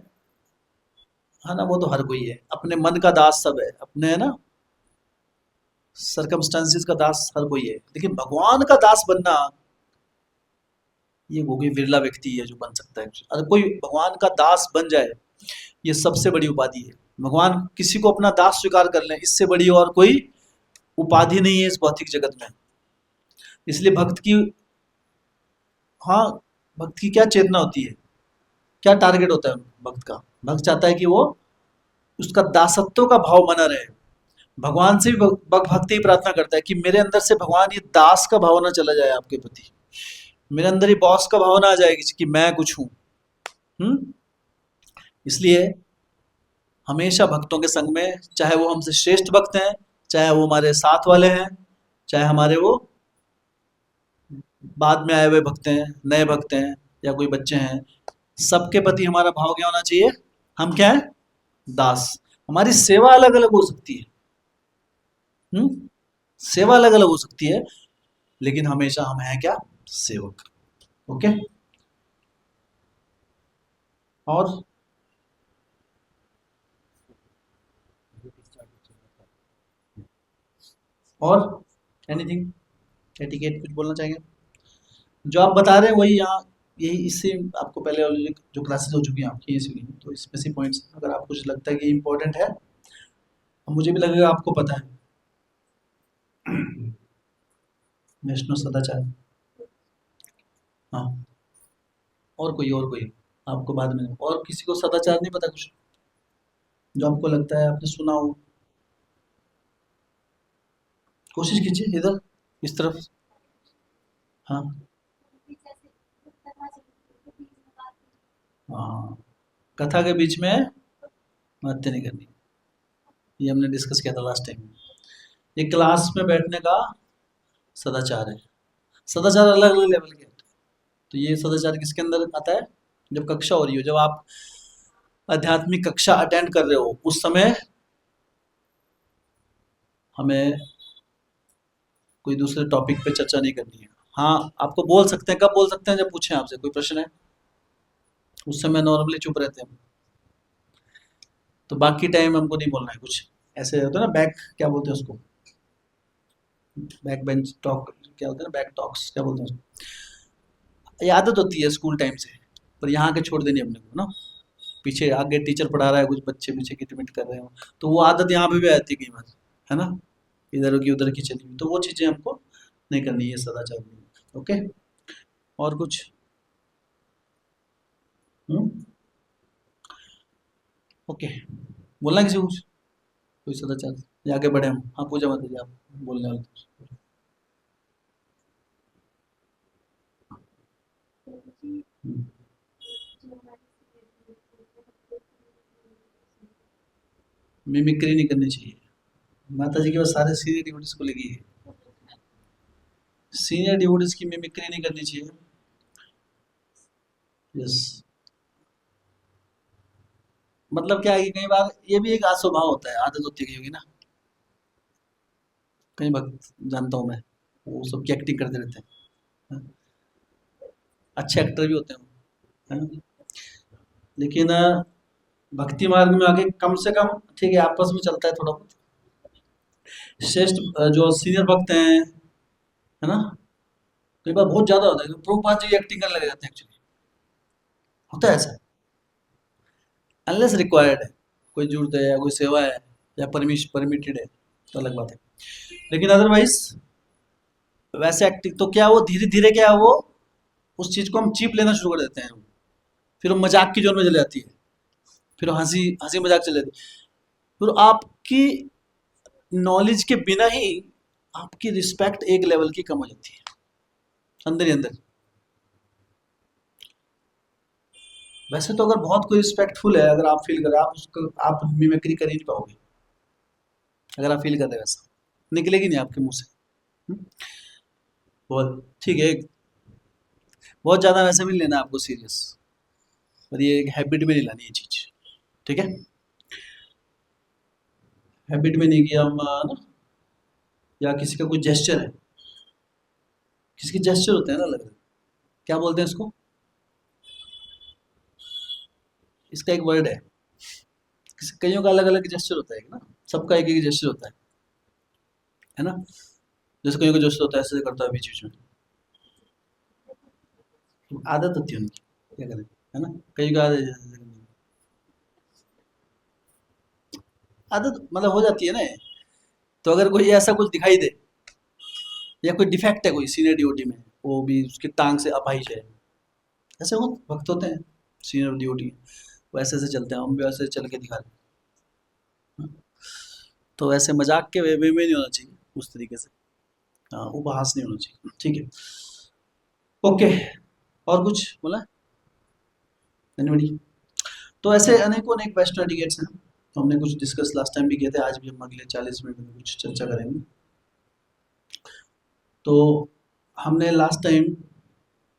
है ना, वो तो हर कोई है, अपने मन का दास सब है अपने, है ना, सरकमस्टांसिस का दास हर कोई है। लेकिन भगवान का दास बनना, ये वो कोई विरला व्यक्ति है जो बन सकता है। अगर कोई भगवान का दास बन जाए, ये सबसे बड़ी उपाधि है। भगवान किसी को अपना दास स्वीकार कर लें, इससे बड़ी और कोई उपाधि नहीं है इस भौतिक जगत में। इसलिए भक्त की, हाँ, भक्त की क्या चेतना होती है, क्या टारगेट होता है भक्त का? भक्त चाहता है कि वो, उसका दासत्व का भाव बना रहे। भगवान से भी भक्त ही प्रार्थना करता है कि मेरे अंदर से भगवान ये दास का भाव ना चला जाए आपके प्रति, मेरे अंदर ये बॉस का भाव ना आ जाए कि मैं कुछ हूं। हम्म। इसलिए हमेशा भक्तों के संग में, चाहे वो हमसे श्रेष्ठ भक्त हैं, चाहे वो हमारे साथ वाले हैं, चाहे हमारे वो बाद में आए हुए भक्त हैं, नए भक्त हैं, या कोई बच्चे हैं, सबके प्रति हमारा भाव क्या होना चाहिए? हम क्या है? दास। हमारी सेवा अलग अलग हो सकती है। हम्म। सेवा अलग अलग हो सकती है, लेकिन हमेशा हम हैं क्या? सेवक। ओके। और और एनीथिंग, एटिकेट कुछ बोलना चाहेंगे? जो आप बता रहे हैं वही यहाँ, यही इससे आपको पहले वाली जो क्लासेस हो चुकी हैं आपकी, ये सुनी, तो इसमें से पॉइंट्स अगर आपको कुछ लगता है कि इम्पोर्टेंट है, तो मुझे भी लगेगा आपको पता है। वैष्णव सदाचार। हाँ। और कोई आपको बाद में, और किसी को सदाचार नहीं पता कुछ, जो आपको लगता है आपने सुना हो? कोशिश कीजिए इधर, इस तरफ। हाँ। हाँ, कथा के बीच में बातें नहीं करनी, ये हमने डिस्कस किया था लास्ट टाइम। ये क्लास में बैठने का सदाचार है। सदाचार अलग अलग लेवल के होते हैं। तो ये सदाचार किसके अंदर आता है? जब कक्षा हो रही हो, जब आप आध्यात्मिक कक्षा अटेंड कर रहे हो, उस समय हमें कोई दूसरे टॉपिक पे चर्चा नहीं करनी है। हाँ, आपको बोल सकते हैं, कब बोल सकते हैं? जब पूछें आपसे कोई प्रश्न है, उस समय नॉर्मली चुप रहते हैं। तो बाकी टाइम हमको नहीं बोलना है कुछ। ऐसे होता है ना, बैक क्या बोलते हैं उसको, बैक बेंच टॉक, क्या होता है ना, बैक टॉक्स क्या बोलते हैं उसको? ये आदत होती है स्कूल टाइम से, पर यहाँ के छोड़ देनी अपने को ना। पीछे आगे टीचर पढ़ा रहा है, कुछ बच्चे पीछे किटमिट कर रहे हो, तो वो आदत यहाँ पे भी आती है कई बार, है ना, इधर की उधर की चली हुई, तो वो चीजें हमको नहीं करनी है, सदाचार नहीं है। ओके। और कुछ? हम्म। ओके। बोलना है किसी को कुछ? कोई सदाचार या आगे बढ़े हम? हाँ, पूजा मत कीजिए, आप बोलने वाले थे। हम्म,
जो हमारी
मिमिक्री नहीं करनी चाहिए। माता जी के पास सारे सीनियर डिवोटीज को लगी है, सीनियर डिवोटीज की मिमिक्री नहीं करनी चाहिए। यस, मतलब क्या है कि कई बार ये भी एक आस्वभाव होता है, आदत होती है कईयों की ना। कई भक्त जानता हूँ मैं, वो सबकी एक्टिंग करते रहते हैं, हाँ, अच्छे एक्टर भी होते हैं वो, हाँ। लेकिन भक्ति मार्ग में आगे कम से कम ठीक है, आपस में चलता है थोड़ा बहुत। श्रेष्ठ जो सीनियर भक्त हैं, है ना, कई बार बहुत ज्यादा होता है, प्रभुपाद जी एक्टिंग करने लग जाते हैं एक्चुअली, होता है ऐसा। अनलेस रिक्वायर्ड है, कोई जरूरत है या कोई सेवा है या परमिटेड है, तो अलग बात है। लेकिन अदरवाइज वैसे एक्टिंग तो क्या, वो धीरे धीरे क्या है, वो उस चीज को हम चीप लेना शुरू कर देते हैं, फिर वो मजाक की जोन में चली जाती है, फिर वो हंसी हंसी मजाक चले जाती है, फिर आपकी नॉलेज के बिना ही आपकी रिस्पेक्ट एक लेवल की कम हो जाती है अंदर ही अंदर। वैसे तो अगर बहुत कोई रिस्पेक्टफुल है, अगर आप फील कर रहे हैं, आप उसको आप मिमिक्री कर ही नहीं पाओगे। अगर आप फील कर रहे हैं वैसा, निकलेगी नहीं आपके मुंह से। हम्म? बहुत ठीक है, बहुत ज्यादा वैसे भी नहीं लेना आपको सीरियस, और ये एक हैबिट में नहीं लानी ये चीज, ठीक है। हैबिट में नहीं किया हम ना, या किसी का कोई जेस्चर है, किसी के जेस्चर होते हैं ना अलग अलग, क्या बोलते हैं इसको, इसका एक वर्ड है, किसी कईयों का अलग अलग जेस्चर होता है ना, सबका एक एक जेस्चर होता है ना। जैसे कईयों का जेस्चर होता है ऐसे करता है बीच बीच में, आदत होती है उनकी, क्या करें, है ना। कई का आदत मतलब हो जाती है ना। तो अगर कोई ऐसा कुछ दिखाई दे, या कोई डिफेक्ट है कोई सीनियर ड्यूटी में, वो भी उसकी टांग से अपाहिज है, ऐसे वो वक्त होते हैं सीनियर ड्यूटी, वैसे से चलते हैं, हम भी वैसे चल के दिखा रहे हैं। तो ऐसे मजाक के वे में नहीं होना चाहिए उस तरीके से, हाँ, उपहास नहीं होना चाहिए, ठीक है। ओके, और कुछ बोला एनीबॉडी? तो ऐसे अनेकों अनेक वेस्टर्न एटिकेट्स हैं, तो हमने कुछ डिस्कस लास्ट टाइम भी किए थे, आज भी हम अगले 40 मिनट में कुछ चर्चा करेंगे। तो हमने लास्ट टाइम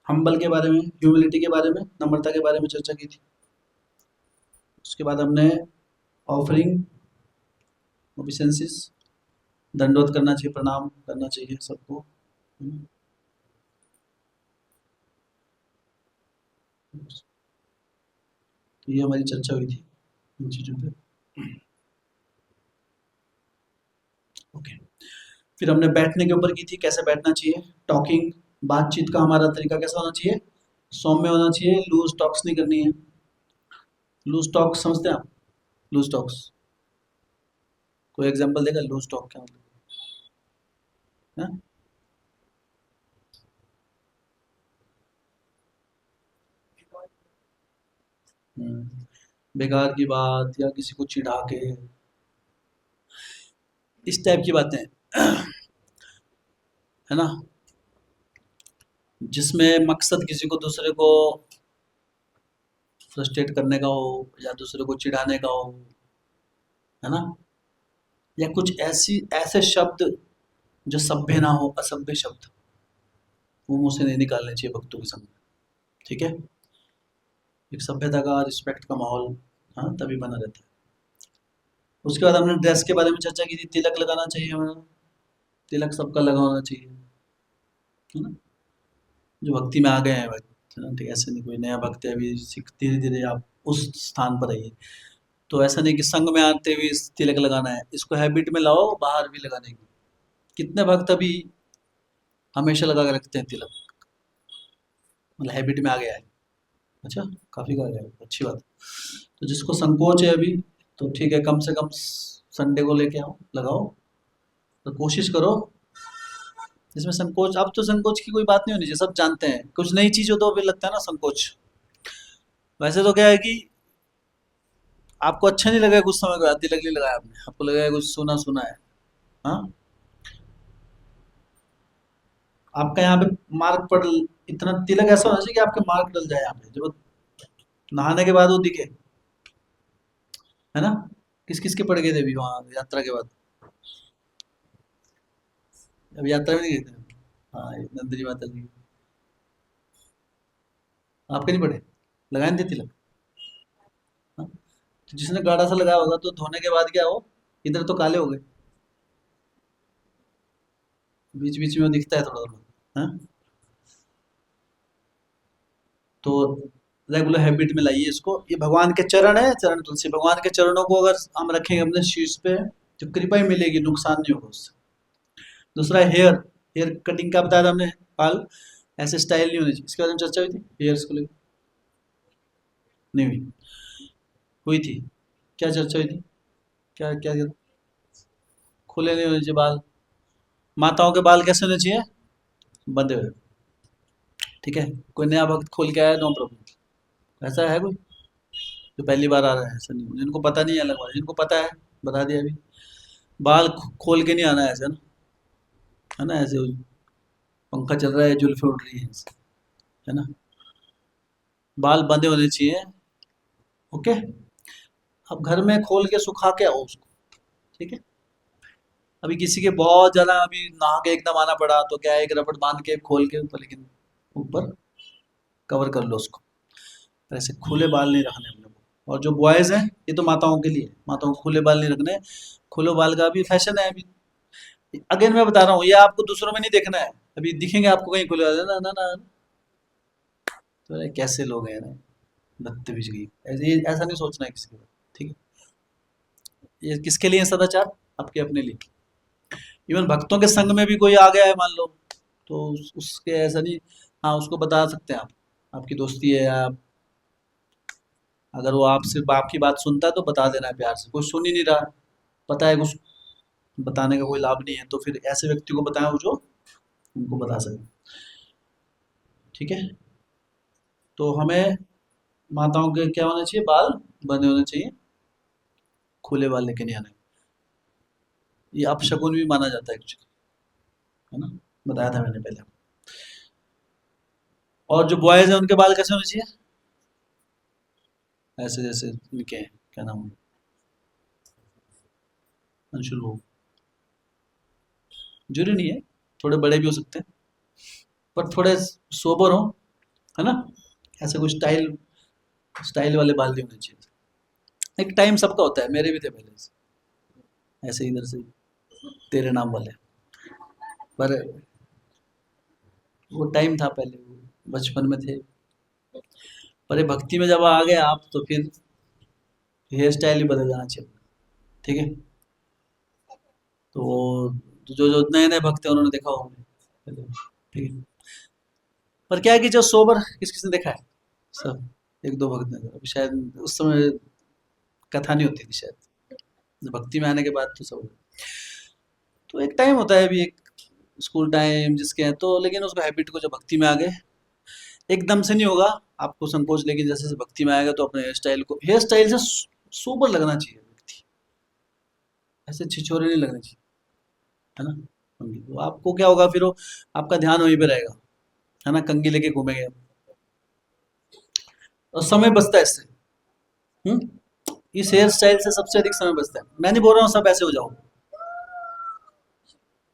हम्बल के बारे में, ह्यूमिलिटी के बारे में, नम्रता के बारे में चर्चा की थी। उसके बाद हमने ऑफरिंग ओबिसेंसिस, दंडवत करना चाहिए, प्रणाम करना चाहिए सबको, तो ये हमारी चर्चा हुई थी इन चीज़ों पे। ओके, फिर हमने बैठने के ऊपर की थी, कैसे बैठना चाहिए, टॉकिंग, बातचीत का हमारा तरीका कैसा होना चाहिए, सौम्य होना चाहिए, लूज टॉक्स नहीं करनी है। लूज टॉक समझते हैं आप, लूज टॉक्स, कोई एग्जांपल देगा लूज टॉक क्या मतलब है? बेकार की बात या किसी को चिढ़ा के, इस टाइप की बातें, है ना, जिसमें मकसद किसी को दूसरे को फ्रस्ट्रेट करने का हो या दूसरे को चिढ़ाने का हो, है ना, या कुछ ऐसी ऐसे शब्द जो सभ्य ना हो, असभ्य शब्द, वो मुंह से नहीं निकालने चाहिए भक्तों के संग में, ठीक है। एक सभ्यता का, रिस्पेक्ट का माहौल, हाँ, तभी बना रहता है। उसके बाद हमने ड्रेस के बारे में चर्चा की थी, तिलक लगाना चाहिए हमें, तिलक सबका लगा होना चाहिए, है ना, जो भक्ति में आ गए हैं भक्त, है ना, ठीक है, ऐसे नहीं कोई नया भक्त है अभी सीख, धीरे धीरे आप उस स्थान पर आइए। तो ऐसा नहीं कि संघ में आते हुए तिलक लगाना है, इसको हैबिट में लाओ, बाहर भी लगाने की। कितने भक्त अभी हमेशा लगा के रखते हैं तिलक, मतलब हैबिट में आ गया है। अच्छा, काफी का आ गया है, अच्छी बात है। तो जिसको संकोच है अभी, तो ठीक है, कम से कम संडे को लेके आओ, लगाओ, तो कोशिश करो। इसमें संकोच, अब तो संकोच की कोई बात नहीं होनी चाहिए, सब जानते हैं, कुछ नई चीज हो तो फिर लगता है ना संकोच। वैसे तो क्या है कि आपको अच्छा नहीं लगा कुछ समय के बाद, तिलक नहीं लगाया आपने, आपको लगेगा कुछ सुना सुना है, हाँ, आपका यहाँ पे मार्क पड़ इतना तिलक ऐसा होना चाहिए कि आपके मार्क डल जाए यहाँ पे, जब नहाने के बाद वो दिखे, है ना। किस किस के पड़ गए थे अभी वहाँ यात्रा के बाद? अब यात्रा में नहीं गए थे? हाँ, ये नंदिनी माता जी, आपके नहीं पड़े? लगाए थे तिलक? हाँ? तो जिसने गाढ़ा सा लगाया होगा तो धोने के बाद क्या हो, इधर तो काले हो गए, बीच बीच में वो दिखता है थोड़ा थोड़ा, हाँ। तो रेगुलर हैबिट में लाइए इसको। ये भगवान के चरण है, चरण तुलसी, भगवान के चरणों को अगर हम रखेंगे अपने शीर्ष पे तो कृपा ही मिलेगी, नुकसान नहीं होगा उससे। दूसरा हेयर, हेयर कटिंग का बताया था हमने, बाल ऐसे स्टाइल नहीं होने चाहिए, इसके बारे में चर्चा हुई थी हेयर्स को लेकर? नहीं हुई? हुई थी? क्या चर्चा हुई थी? क्या क्या, क्या? खुले नहीं होने चाहिए बाल। माताओं के बाल कैसे होने चाहिए? बंधे हुए। ठीक है, कोई नया भक्त खोल के आया, नो प्रॉब्लम। ऐसा है कोई जो पहली बार आ रहा है? ऐसा नहीं, जिनको पता नहीं है अलग बात, जिनको पता है बता दिया अभी। बाल खोल के नहीं आना है ऐसे ना, है ना, ऐसे पंखा चल रहा है, जुल्फे उड़ रही है ऐसे, है ना। बाल बंधे होने चाहिए। ओके। अब घर में खोल के सुखा के आओ उसको। ठीक है। अभी किसी के बहुत ज्यादा अभी नहा के एकदम आना पड़ा तो क्या है, एक रबड़ बांध के खोल के ऊपर, लेकिन ऊपर कवर कर लो उसको। पर ऐसे खुले बाल नहीं रखने अपने को। और जो बॉयज हैं, ये तो माताओं के लिए, माताओं को खुले बाल नहीं रखने। खुले बाल का अभी फैशन है अभी। अगेन मैं बता रहा हूँ, ये आपको दूसरों में नहीं देखना है। अभी दिखेंगे आपको कहीं खुले बाल, ना ना ना, तो ये कैसे लोग हैं ना, बदतमीज गई, ऐसे ऐसा नहीं सोचना है किसी के बारे में, ठीक है। ये किसके लिए है सदाचार? आपके अपने लिए। इवन भक्तों के संग में भी कोई आ गया है मान लो, तो उसके ऐसा नहीं, हाँ उसको बता सकते हैं आप, आपकी दोस्ती है, आप अगर वो आपसे आपकी बात सुनता है तो बता देना है प्यार से। कोई सुन ही नहीं रहा, पता है कुछ बताने का कोई लाभ नहीं है, तो फिर ऐसे व्यक्ति को बताएं वो जो उनको बता सके। ठीक है। तो हमें माताओं के क्या होना चाहिए, बाल बंधे होने चाहिए, खुले बाल लेके नहीं आने। ये अपशगुन भी माना जाता है एक्चुअली, है ना, बताया था मैंने पहले। और जो बॉयज हैं उनके बाल कैसे होने चाहिए? ऐसे जैसे इनके क्या नाम है, अंशुल वो, जरूरी नहीं है, थोड़े बड़े भी हो सकते हैं, पर थोड़े सोबर हो, है ना। ऐसे कुछ स्टाइल, स्टाइल वाले बाल नहीं होने चाहिए। एक टाइम सबका होता है, मेरे भी थे पहले से, ऐसे इधर से तेरे नाम वाले, पर वो टाइम था पहले, वो बचपन में थे। पर ये भक्ति में जब आ गए आप तो फिर हेयर स्टाइल ही बदल जाना चाहिए। ठीक है। तो जो जो नए नए भक्त हैं उन्होंने देखा होगा। ठीक है। पर क्या है कि जो सोबर किस किसने देखा है? सब एक दो भक्त ने, अभी शायद उस समय कथा नहीं होती थी शायद, भक्ति में आने के बाद तो सब। तो एक टाइम होता है अभी, एक स्कूल टाइम जिसके हैं तो, लेकिन उसको हैबिट को जब भक्ति में आ गए, एकदम से नहीं होगा आपको संकोच, लेकिन जैसे जैसे भक्ति में आएगा तो अपने हेयर स्टाइल को, हेयर स्टाइल से सोबर लगना चाहिए व्यक्ति, ऐसे छिछोरे नहीं लगने चाहिए, है ना। तो आपको क्या होगा फिर, वो आपका ध्यान वहीं पे रहेगा, है ना, कंघी लेके घूमेंगे और समय बचता है इससे। इस हेयर स्टाइल से सबसे अधिक समय बचता है। मैं नहीं बोल रहा हूँ सब ऐसे हो जाओ,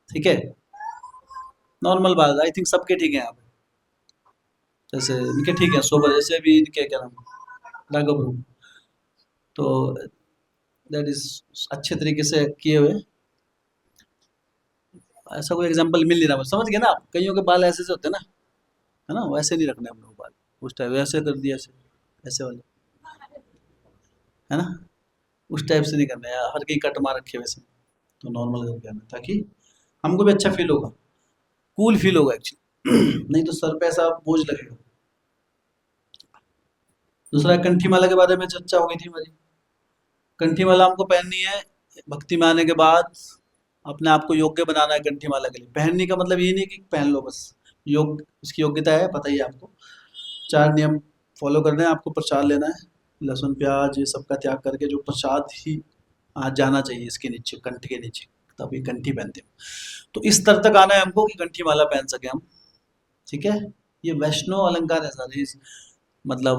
ठीक है, नॉर्मल बात, आई थिंक सबके ठीक है यहाँ पे। जैसे इनके ठीक है सोबर, जैसे अभी इनके क्या नाम, राघव ब्रू, तो दैट इज अच्छे तरीके से किए हुए। ऐसा कोई एग्जांपल मिल नहीं रहा, समझ गए ना आप, कईयों के बाल ऐसे से होते हैं ना, है ना, वैसे नहीं रखने अपने को बाल, उस टाइप वैसे कर दिया ऐसे, ऐसे वाले, है ना, उस टाइप से नहीं करना है, हर कहीं कट मार रखे वैसे, तो नॉर्मल करके आना, ताकि हमको भी अच्छा फील होगा, कूल फील होगा एक्चुअली। नहीं तो सर पे ऐसा बोझ लगेगा। दूसरा, कंठी माला के बारे में चर्चा हो गई थी हमारी। कंठी माला हमको पहननी है भक्ति में आने के बाद, अपने आप को योग्य बनाना है कंठी माला के लिए। पहनने का मतलब ये नहीं कि पहन लो बस, योग इसकी योग्यता है, पता ही है आपको। 4 नियम फॉलो करने हैं आपको, प्रसाद लेना है, लहसुन प्याज ये सब का त्याग करके जो प्रसाद ही आ जाना चाहिए इसके नीचे, कंठ के नीचे, तभी कंठी पहनते हैं। तो इस स्तर तक आना है हमको कि कंठी माला पहन सके हम। ठीक है। ये वैष्णव अलंकार है सारे मतलब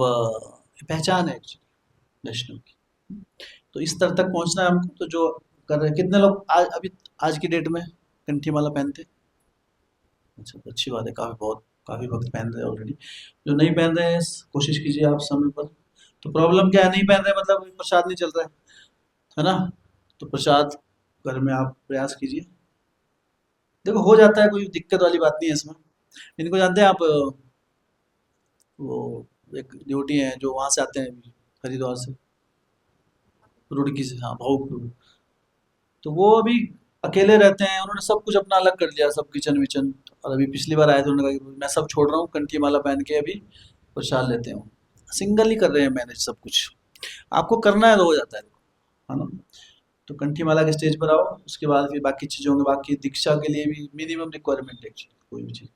पहचान है एक्चुअली वैष्णव की। तो इस स्तर तक पहुंचना है हमको। तो जो कर रहे हैं, कितने लोग अभी आज की डेट में कंठी माला पहनते हैं? अच्छा, तो अच्छी बात है, काफी वक्त पहन रहे हैं ऑलरेडी। जो नहीं पहन रहे हैं कोशिश कीजिए आप समय पर। तो प्रॉब्लम क्या है, नहीं पहन रहे मतलब प्रसाद नहीं चल रहा है ना? तो प्रसाद घर में आप प्रयास कीजिए। देखो हो जाता है, कोई दिक्कत वाली बात नहीं है इसमें। इनको जानते हैं आप? वो एक ड्यूटी है जो वहां से आते हैं हरिद्वार से, रुड़की से, हाँ भाऊ। तो वो अभी अकेले रहते हैं, उन्होंने सब कुछ अपना अलग कर लिया, सब किचन विचन। और अभी पिछली बार आए थे, उन्होंने कहा कि मैं सब छोड़ रहा हूँ, कंठी माला पहन के अभी प्रसाद लेते हूँ। सिंगल ही कर रहे हैं मैनेज सब कुछ। आपको करना है तो हो जाता है ना? तो कंठी माला के स्टेज पर आओ, उसके बाद फिर बाकी चीज़ों में, बाकी दीक्षा के लिए भी मिनिमम रिक्वायरमेंट है actually, कोई भी चीज़।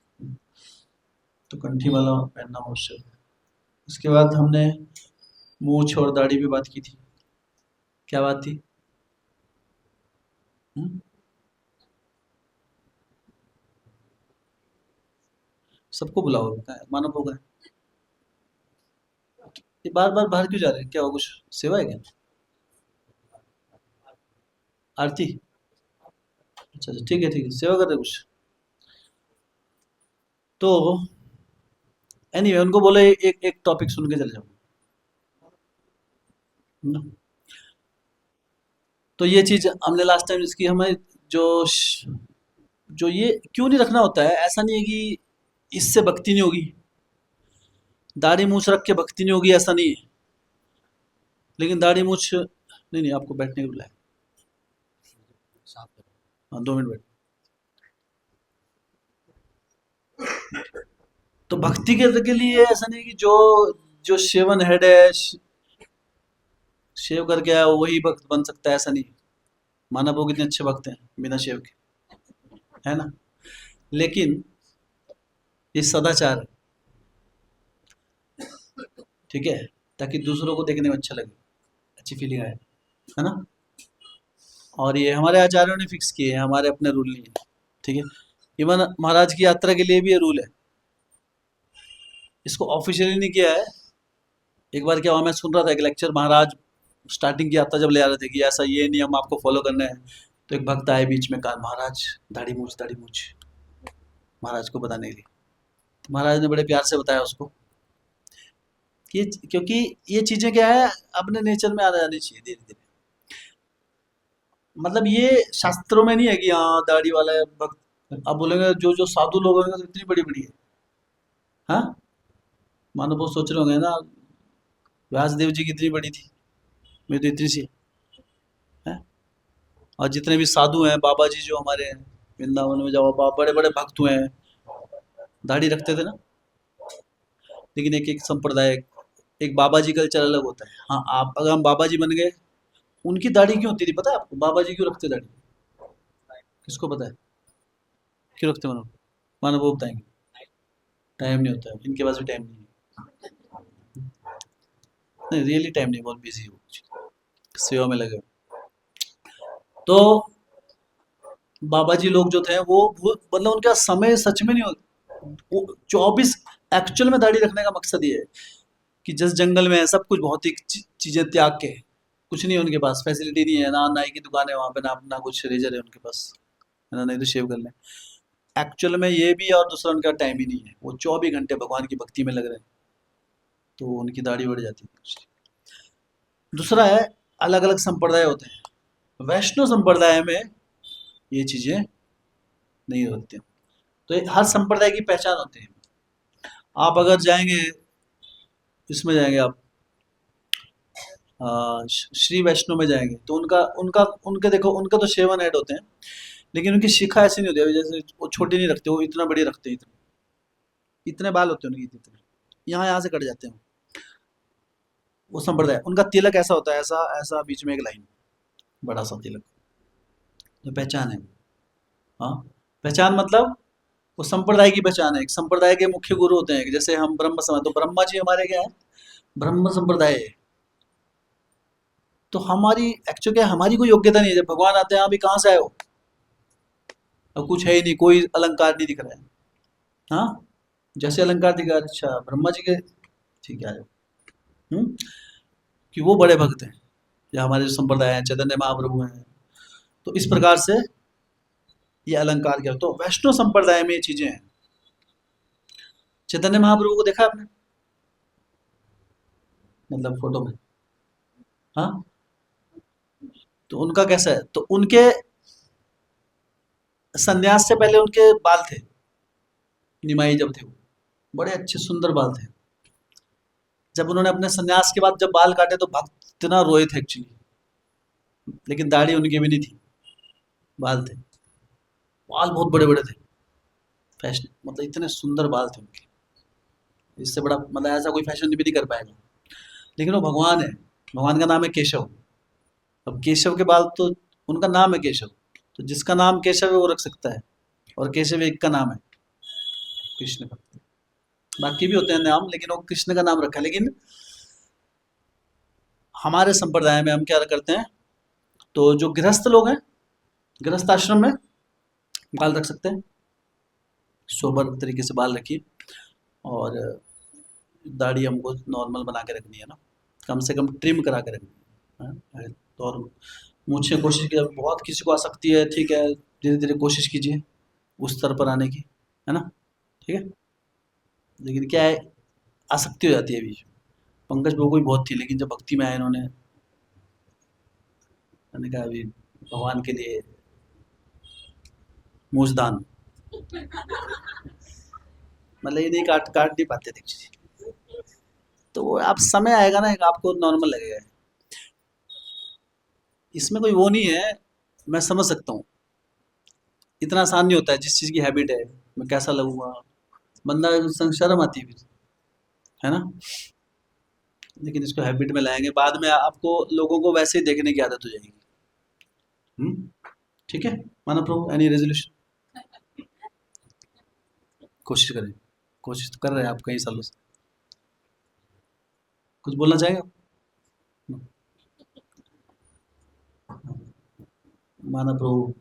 तो कंठी माला पहनना आवश्यक है। उसके बाद हमने मूछ और दाढ़ी पे बात की थी। क्या बात थी? हम्म? सबको बुलाओ, मानव होगा। ये बार बार बाहर क्यों जा रहे हैं, क्या हो, कुछ सेवा है क्या? आरती? अच्छा अच्छा, ठीक है ठीक है, सेवा कर रहे हैं कुछ। तो एनीवे उनको बोले एक एक टॉपिक सुन के चले जाओ। हम्म। तो ये चीज हमने लास्ट टाइम इसकी हमें जो जो ये क्यों नहीं रखना होता है, ऐसा नहीं है कि इससे भक्ति नहीं होगी, दाढ़ी मूछ रख के भक्ति नहीं होगी, ऐसा नहीं है। लेकिन दाढ़ी मूछ नहीं, नहीं आपको बैठने को बुलाया। हाँ 2 मिनट बैठ। तो भक्ति के लिए ऐसा नहीं कि जो जो सेवन हेड है, शेव करके आया वो वही भक्त बन सकता है, ऐसा नहीं। मानव वो कितने अच्छे भक्त हैं बिना शेव के, है ना? लेकिन ये सदाचार है, ठीक है, ताकि दूसरों को देखने में अच्छा लगे, अच्छी फीलिंग आए, है ना? और ये हमारे आचार्यों ने फिक्स किए हैं, हमारे अपने रूल नहीं है, ठीक है। इवन महाराज की यात्रा के लिए भी ये रूल है। इसको ऑफिशियली नहीं किया है। एक बार क्या हुआ, मैं सुन रहा था एक लेक्चर, महाराज स्टार्टिंग की यात्रा जब ले आ रहे थे कि ऐसा ये नियम आपको फॉलो करना है। तो एक भक्त आए बीच में, कहा महाराज दाढ़ी मूछ, महाराज को बताने के लिए। तो महाराज ने बड़े प्यार से बताया उसको कि क्योंकि ये चीजें क्या है, अपने नेचर में आ जानी चाहिए धीरे धीरे। मतलब ये शास्त्रों में नहीं है कि हाँ दाढ़ी वाला है भक्त। अब बोलेंगे जो जो साधु लोग होंगे तो इतनी बड़ी बड़ी है, हाँ? मानो वो सोच रहे होंगे ना, व्यास देव जी कितनी बड़ी थी, मेरी तो इतनी सी है। और जितने भी साधु हैं, बाबा जी जो हमारे हैं वृंदावन में, जाओ बड़े बड़े भक्त हुए हैं, दाढ़ी रखते थे ना। लेकिन एक एक संप्रदाय, एक बाबा जी कल्चर अलग होता है। हाँ, आप अगर हम बाबा जी बन गए, उनकी दाढ़ी क्यों होती थी पता है आपको? बाबा जी क्यों रखते दाढ़ी? किसको पता है क्यों रखते मानो? मानो वो बताएंगे। टाइम नहीं होता है, इनके पास भी टाइम नहीं है। नहीं रियली टाइम नहीं, बहुत बिजी हो, सेवा में लगे हो। तो बाबा जी लोग जो थे वो मतलब उनका समय सच में नहीं हो, 24 एक्चुअल में दाढ़ी रखने का मकसद ये है कि जिस जंगल में है सब कुछ भौतिक चीजें त्याग के, कुछ नहीं है उनके पास, फैसिलिटी नहीं है ना, नाई की दुकान है वहां पे, ना अपना कुछ रेजर है उनके पास, है ना, नहीं तो शेव कर लें। एक्चुअल में ये भी, और दूसरा उनका टाइम ही नहीं है, वो 24 घंटे भगवान की भक्ति में लग रहे हैं। तो उनकी दाढ़ी बढ़ जाती है। दूसरा है, अलग अलग संप्रदाय होते हैं, वैष्णव संप्रदाय में ये चीजें नहीं होती। तो हर संप्रदाय की पहचान होती है। आप अगर जाएंगे, इसमें जाएंगे आप श्री वैष्णव में जाएंगे, तो उनका उनका उनके देखो, उनका तो सेवन हेड होते हैं, लेकिन उनकी शिखा ऐसी नहीं होती। अभी जैसे वो छोटी नहीं रखते, वो इतना बड़ी रखते हैं, इतने इतने बाल होते हैं उनके, इतने यहाँ यहाँ से कट जाते हैं। वो संप्रदाय, उनका तिलक ऐसा होता है, ऐसा ऐसा बीच में एक लाइन, बड़ा सा तिलक, जो पहचान है। हाँ, पहचान मतलब वो संप्रदाय की पहचान है। एक संप्रदाय के मुख्य गुरु होते हैं, जैसे हम ब्रह्म समाज, तो ब्रह्मा जी हमारे क्या है, ब्रह्म संप्रदाय है। तो हमारी एक्चुअली क्या है, हमारी कोई योग्यता नहीं है। जब भगवान आते हैं, अभी कहाँ से आए हो, अब कुछ है ही नहीं, कोई अलंकार नहीं दिख रहा है, हाँ? जैसे अलंकार दिखा, अच्छा ब्रह्मा जी के, ठीक है आ जाओ। हम्म, कि वो बड़े भक्त हैं, या हमारे जो संप्रदाय हैं, चैतन्य महाप्रभु हैं, तो इस प्रकार से ये अलंकार क्या, तो वैष्णव संप्रदाय में ये चीजें हैं। चैतन्य महाप्रभु को देखा आपने, मतलब फोटो में? हाँ, तो उनका कैसा है, तो उनके संन्यास से पहले उनके बाल थे, निमाई जब थे वो, बड़े अच्छे सुंदर बाल थे। जब उन्होंने अपने संन्यास के बाद जब बाल काटे तो भक्त इतना रोए थे एक्चुअली, लेकिन दाढ़ी उनकी भी नहीं थी, बाल थे, बाल बहुत बड़े बड़े थे, फैशन मतलब इतने सुंदर बाल थे उनके, इससे बड़ा मतलब ऐसा कोई फैशन भी नहीं कर पाएगा। लेकिन वो भगवान है, भगवान का नाम है केशव। अब केशव के बाल तो, उनका नाम है केशव, तो जिसका नाम केशव है वो रख सकता है, और केशव एक का नाम है, कृष्ण का। बाकी भी होते हैं नाम, लेकिन वो कृष्ण का नाम रखा है। लेकिन हमारे संप्रदाय में हम क्या करते हैं, तो जो गृहस्थ लोग हैं, गृहस्थ आश्रम में बाल रख सकते हैं, सोबर तरीके से बाल रखिए, और दाढ़ी हमको नॉर्मल बना के रखनी है ना, कम से कम ट्रिम करा के रखनी है, हाँ? और मुझे कोशिश की, बहुत किसी को आ सकती है, ठीक है, धीरे धीरे कोशिश कीजिए उस स्तर पर आने की, है ना, ठीक है। लेकिन क्या है, आसक्ति हो जाती है अभी। पंकज प्रभु को भी बहुत थी, लेकिन जब भक्ति में आए इन्होंने, मैंने कहा अभी भगवान के लिए मूछदान, मतलब ये नहीं काट काट नहीं पाते थे एक्चुअली। तो वो आप समय आएगा ना, एक आपको नॉर्मल लगेगा। इसमें कोई वो नहीं है, मैं समझ सकता हूँ, इतना आसान नहीं होता है, जिस चीज़ की हैबिट है, मैं कैसा लगूंगा, बंदा शर्म आती है फिर, है ना। लेकिन इसको हैबिट में लाएंगे, बाद में आपको लोगों को वैसे ही देखने की आदत हो जाएगी। ठीक है, माना प्रभु, एनी रेजोल्यूशन? कोशिश करें, कोशिश तो कर रहे हैं आप कई सालों से। कुछ बोलना चाहेंगे आप? माना प्रभु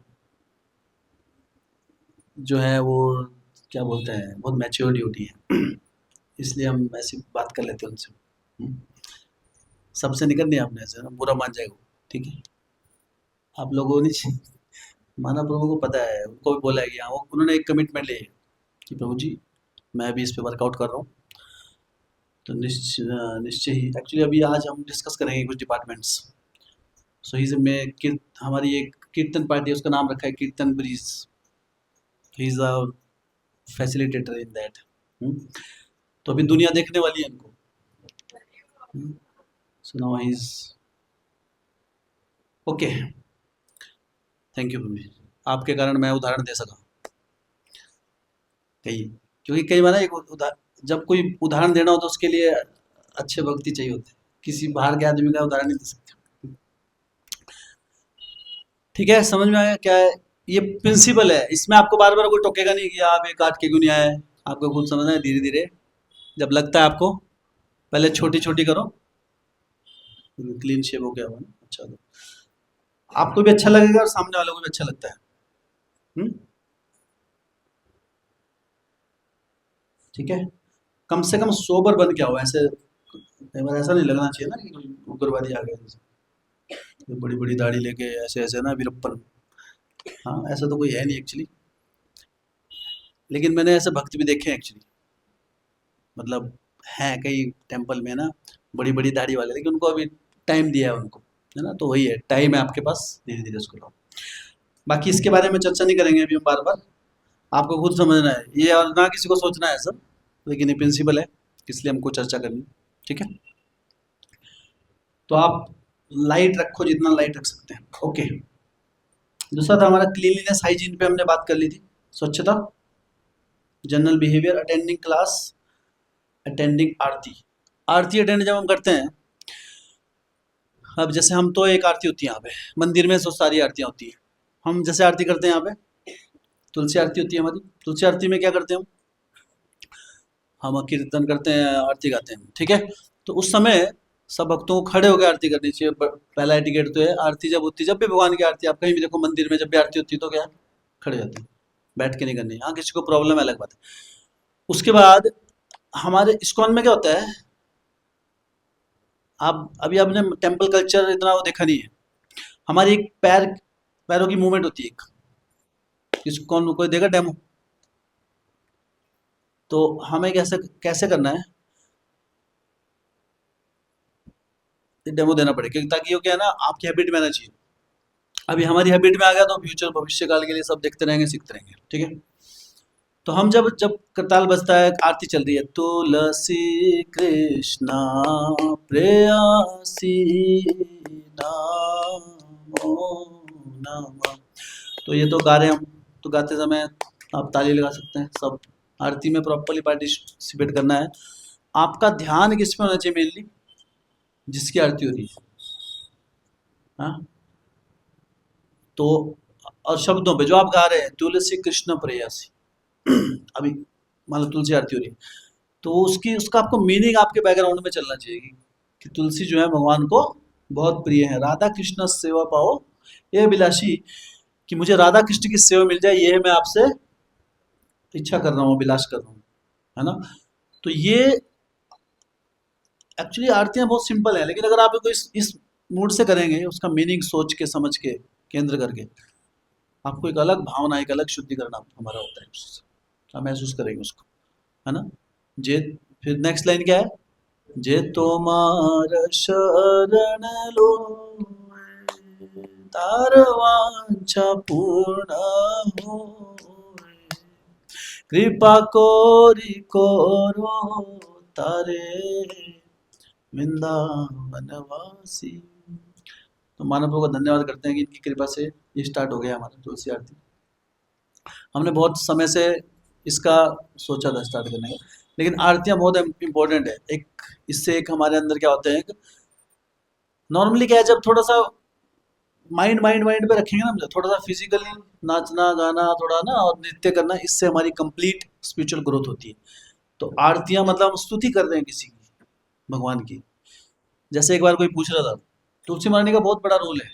जो है वो, क्या बोलते हैं, बहुत मैच्योर ड्यूटी है, इसलिए हम ऐसी बात कर लेते हैं उनसे। हम्म, सबसे निकलनी है आपने ऐसे ना, बुरा मान जाएगा वो, ठीक है। आप लोगों ने माना प्रभु को पता है, उनको भी बोला है कि हाँ, वो उन्होंने एक कमिटमेंट ली है कि प्रभु जी मैं भी इस पे वर्कआउट कर रहा हूँ। तो निश्चय ही, एक्चुअली अभी आज हम डिस्कस करेंगे कुछ डिपार्टमेंट्स। सो ही में हमारी एक कीर्तन पार्टी है, उसका नाम रखा है Kirtan Breeze, he is a facilitator in that. तो अभी दुनिया देखने वाली है इनको। So now he is okay. Thank you mummy, आपके कारण मैं उदाहरण दे सका कई, क्योंकि कई बार ना एक जब कोई उदाहरण देना हो तो उसके लिए अच्छे व्यक्ति चाहिए होते हैं, किसी बाहर के आदमी का उदाहरण नहीं दे सकते। ठीक है, समझ में आया क्या है, ये प्रिंसिपल है, इसमें आपको बार बार कोई टोकेगा नहीं कि आप ये काट के क्यों नहीं आए, आपको खुद समझना है धीरे धीरे। जब लगता है आपको, पहले छोटी छोटी करो, क्लीन शेव हो गया हुआ ना, अच्छा तो आपको भी अच्छा लगेगा और सामने वालों को भी अच्छा लगता है। हम्म, ठीक है, कम से कम सोबर बन के आओ, ऐसे कई बार ऐसा नहीं लगना चाहिए ना कि कोई उग्रवादी आ गया जैसे, कोई बड़ी बड़ी दाढ़ी लेके ऐसे ऐसे ना वीरप्पन। हाँ, ऐसा तो कोई है नहीं एक्चुअली, लेकिन मैंने ऐसे भक्त भी देखे हैं एक्चुअली, मतलब हैं कई टेम्पल में ना, बड़ी बड़ी दाढ़ी वाले, लेकिन उनको अभी टाइम दिया है उनको, है ना, तो वही है, टाइम है आपके पास, धीरे धीरे उसको लो। बाकी इसके बारे में चर्चा नहीं करेंगे अभी हम बार बार, आपको खुद समझना है ये, और ना किसी को सोचना है सब, लेकिन ये प्रिंसिपल है, इसलिए हमको चर्चा करनी है, ठीक है। तो आप लाइट रखो जितना लाइट रख सकते हैं, ओके। दूसरा था हमारा क्लीनलीनेस हाइजीन पे हमने बात कर ली थी, स्वच्छता, general behaviour, attending class, attending aarti. Aarti attend जब हम करते हैं, अब जैसे हम तो एक आरती होती है यहाँ पे मंदिर में, सो सारी आरतियाँ होती है, हम जैसे आरती करते हैं यहाँ पे, तुलसी आरती होती है हमारी, तुलसी आरती में क्या करते हैं हम कीर्तन करते हैं, आरती गाते हैं, ठीक है। तो उस समय सब भक्तों को खड़े होकर आरती करनी चाहिए, पहला एटिकेट तो है, आरती जब होती है, जब भी भगवान की आरती, आप कहीं भी देखो मंदिर में जब भी आरती होती है तो क्या है, खड़े जाते हैं, बैठ के नहीं करनी। हाँ, किसी को प्रॉब्लम है अलग बात है, उसके बाद हमारे इस्कॉन में क्या होता है, आप अभी आपने टेम्पल कल्चर इतना वो देखा नहीं है। हमारी एक पैरों की मूवमेंट होती है एक, इस्कॉन कोई देगा डेमो? तो हमें कैसे कैसे करना है, डेमो देना पड़ेगा ताकि वो क्या है ना, आपकी हैबिट में आना चाहिए। अभी हमारी हैबिट में आ गया तो फ्यूचर भविष्य काल के लिए सब देखते रहेंगे, सीखते रहेंगे, ठीक है। तो हम जब जब करताल बजता है, आरती चल रही है, तुलसी कृष्णा प्रेयसी नामो नमः, तो ये तो गा रहे हैं हम, तो गाते समय आप ताली लगा सकते हैं सब। आरती में प्रॉपरली पार्टिसिपेट करना है। आपका ध्यान किस पे होना चाहिए मेनली? जिसकी आरती हो रही है, हाँ। तो और शब्दों पे जो आप गा रहे हैं, तुलसी कृष्ण प्रेयसी, अभी मान लो तुलसी आरती हो रही है, तो उसकी उसका आपको मीनिंग आपके बैकग्राउंड में चलना चाहिए कि तुलसी जो है भगवान को बहुत प्रिय है। राधा कृष्ण सेवा पाओ ये अभिलाषी, कि मुझे राधा कृष्ण की सेवा मिल जाए, ये मैं आपसे इच्छा कर रहा हूँ, अभिलाष कर रहा हूँ, है ना। तो ये एक्चुअली आरतियां बहुत सिंपल है, लेकिन अगर आप इसको इस मूड से करेंगे, उसका मीनिंग सोच के समझ के केंद्र करके, आपको एक अलग भावना, एक अलग शुद्धिकरण हमारा होता है उससे, आप महसूस करेंगे उसको, है ना। जे फिर नेक्स्ट लाइन क्या है? जे तोमार शरण लो तार वांछा पूर्ण हो, कृपा कोरी कोरो तारे वृंदावनवासी। तो मानव को धन्यवाद करते हैं कि इनकी कृपा से ये स्टार्ट हो गया हमारा तुलसी आरती। हमने बहुत समय से इसका सोचा था स्टार्ट करने का, लेकिन आरतियां बहुत इम्पोर्टेंट है। एक इससे एक हमारे अंदर क्या होता है, नॉर्मली क्या है, जब थोड़ा सा माइंड पे रखेंगे ना, थोड़ा सा फिजिकली नाचना गाना थोड़ा ना, और नृत्य करना, इससे हमारी कंप्लीट स्पिरिचुअल ग्रोथ होती है। तो आरतियां मतलब हम स्तुति कर रहे हैं किसी की, भगवान की। जैसे एक बार कोई पूछ रहा था, तुलसी मारने का बहुत बड़ा रोल है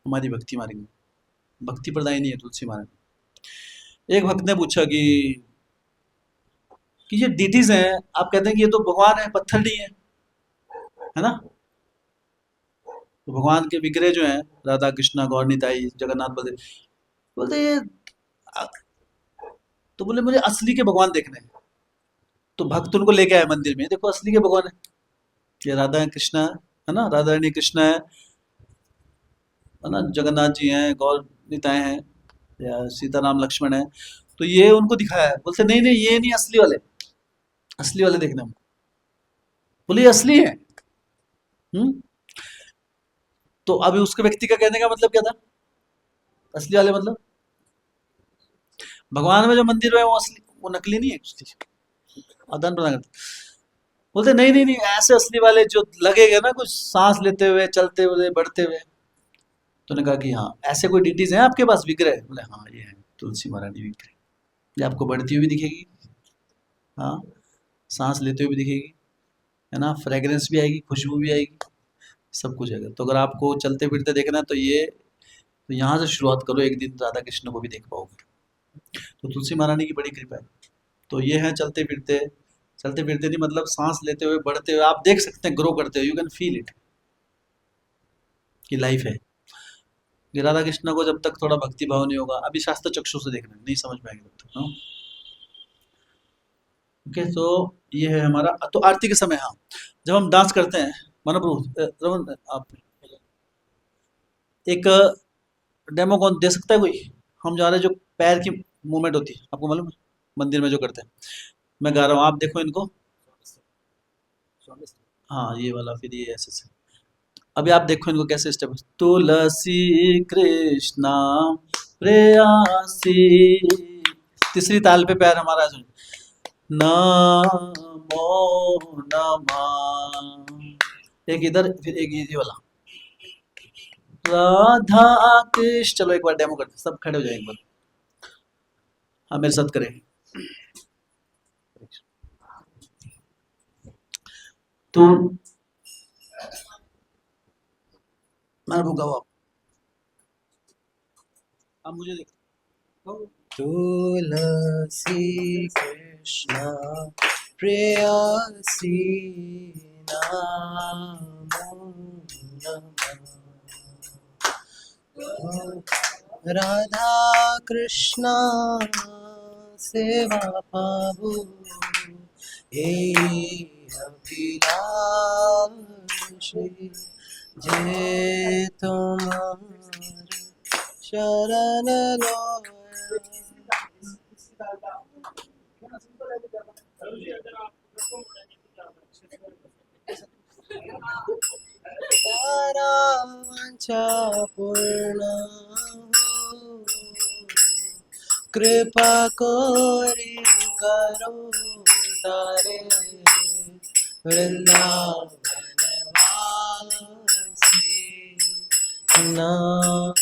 हमारी भक्ति मार्ग में, भक्ति प्रदायिनी है तुलसी मार्ग। एक भक्त ने पूछा कि ये डिटीज हैं, आप कहते हैं कि ये तो भगवान है, पत्थर नहीं है ना। तो भगवान के विग्रह जो हैं, राधा कृष्णा गौर निताई जगन्नाथ बलदेव, बोलते ये अ- तो बोले मुझे असली के भगवान देखने हैं। तो भक्त उनको लेके आए मंदिर में, देखो असली के भगवान है, ये राधा कृष्णा है ना, राधा रानी कृष्णा है ना, जगन्नाथ जी हैं, गौर निताई हैं, या सीताराम लक्ष्मण है। तो ये उनको दिखाया है, बोलते नहीं नहीं ये नहीं असली वाले, असली वाले देखने हमको। बोले ये असली है। हम्म। तो अभी उसके व्यक्ति का कहने का मतलब क्या था, असली वाले मतलब भगवान में जो मंदिर है वो असली, वो नकली नहीं है, उसकी आदान प्रदान करते। बोलते नहीं नहीं नहीं ऐसे असली वाले जो लगेगा ना कुछ सांस लेते हुए, चलते हुए, बढ़ते हुए। तो ने कहा कि हाँ, ऐसे कोई डिटीज हैं आपके पास विग्रह? बोले हाँ ये है तुलसी महारानी विग्रह, ये आपको बढ़ती हुई दिखेगी, हाँ, सांस लेते हुए भी दिखेगी, है ना, फ्रेग्रेंस भी आएगी, खुशबू भी आएगी, सब कुछ आएगा। तो अगर आपको चलते फिरते देखना है तो ये, तो यहाँ से शुरुआत करो, एक दिन राधा कृष्ण को भी देख पाओगे। तो तुलसी महारानी की बड़ी कृपा है। तो ये है चलते फिरते, चलते फिरते नहीं मतलब सांस लेते हुए, बढ़ते हुए, आप देख सकते हैं ग्रो करते हुए, यू कैन फील इट कि लाइफ है। ये राधा कृष्ण को जब तक थोड़ा भक्ति भाव नहीं होगा, अभी शास्त्र चक्षु से देखना नहीं समझ पाएंगे तब तक, हाँ। ओके, तो ये है हमारा, तो आरती के समय, हाँ, जब हम डांस करते हैं, मानो प्रभु रमन आप एक डेमो कौन दे सकता है कोई? हम जा रहे हैं, जो पैर की मूवमेंट होती है, आपको मालूम है, मंदिर में जो करते हैं, मैं गा रहा हूँ, आप देखो इनको, हाँ ये वाला, फिर ये ऐसे से। अभी आप देखो इनको कैसे स्टेप, तुलसी कृष्णा प्रेयसी, तीसरी ताल पे पैर हमारा ऐसे, नमो नमः, एक इधर फिर एक ये वाला, राधा कृष्ण। चलो एक बार डेमो करते हैं, सब खड़े हो जाए एक बार, हाँ मेरे साथ करें। तो मैं भूखा हुआ, आप मुझे देखो,
तुलसी के कृष्ण प्रेयसी नमो नमः। राधा कृष्ण सेवा पाबो हे अभिलाषी जे तुम्हारे शरण लो। तारा वांछा पूर्ण हो, कृपा कोरी करो तारे वृंदावन वासी नमो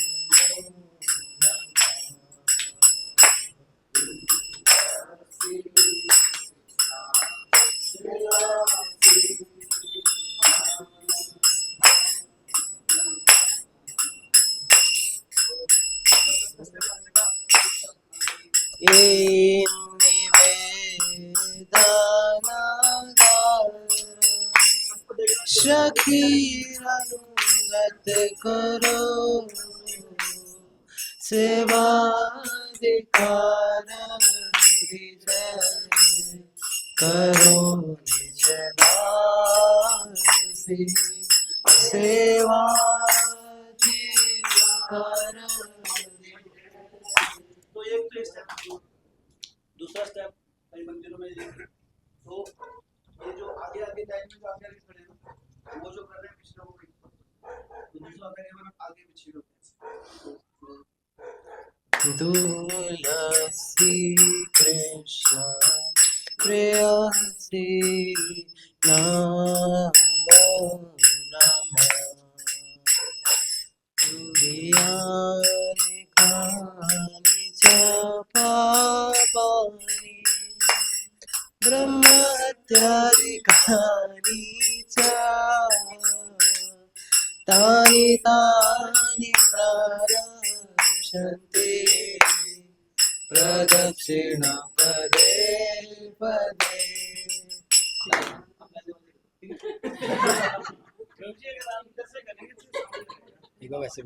ये निवेदन शखीरनुगत करो सेवाधिकार करो निज दासी सेवा
तो एक तो स्टेप, दूसरा स्टेप कई मंदिरों में तो ये जो आगे आगे लाइन में जो आगे आगे खड़े हैं ना, वो जो कर रहे हैं पिछले वो नहीं, तो दूसरा करेंगे आगे पीछे लोग।
तुलसी कृष्ण प्रेयसी नमो नमः। दियानि कानि च पापानि ब्रह्मत्यादिकानि च तानि तानि प्रारभन्ते प्रदक्षिण पदे पदे। वैसे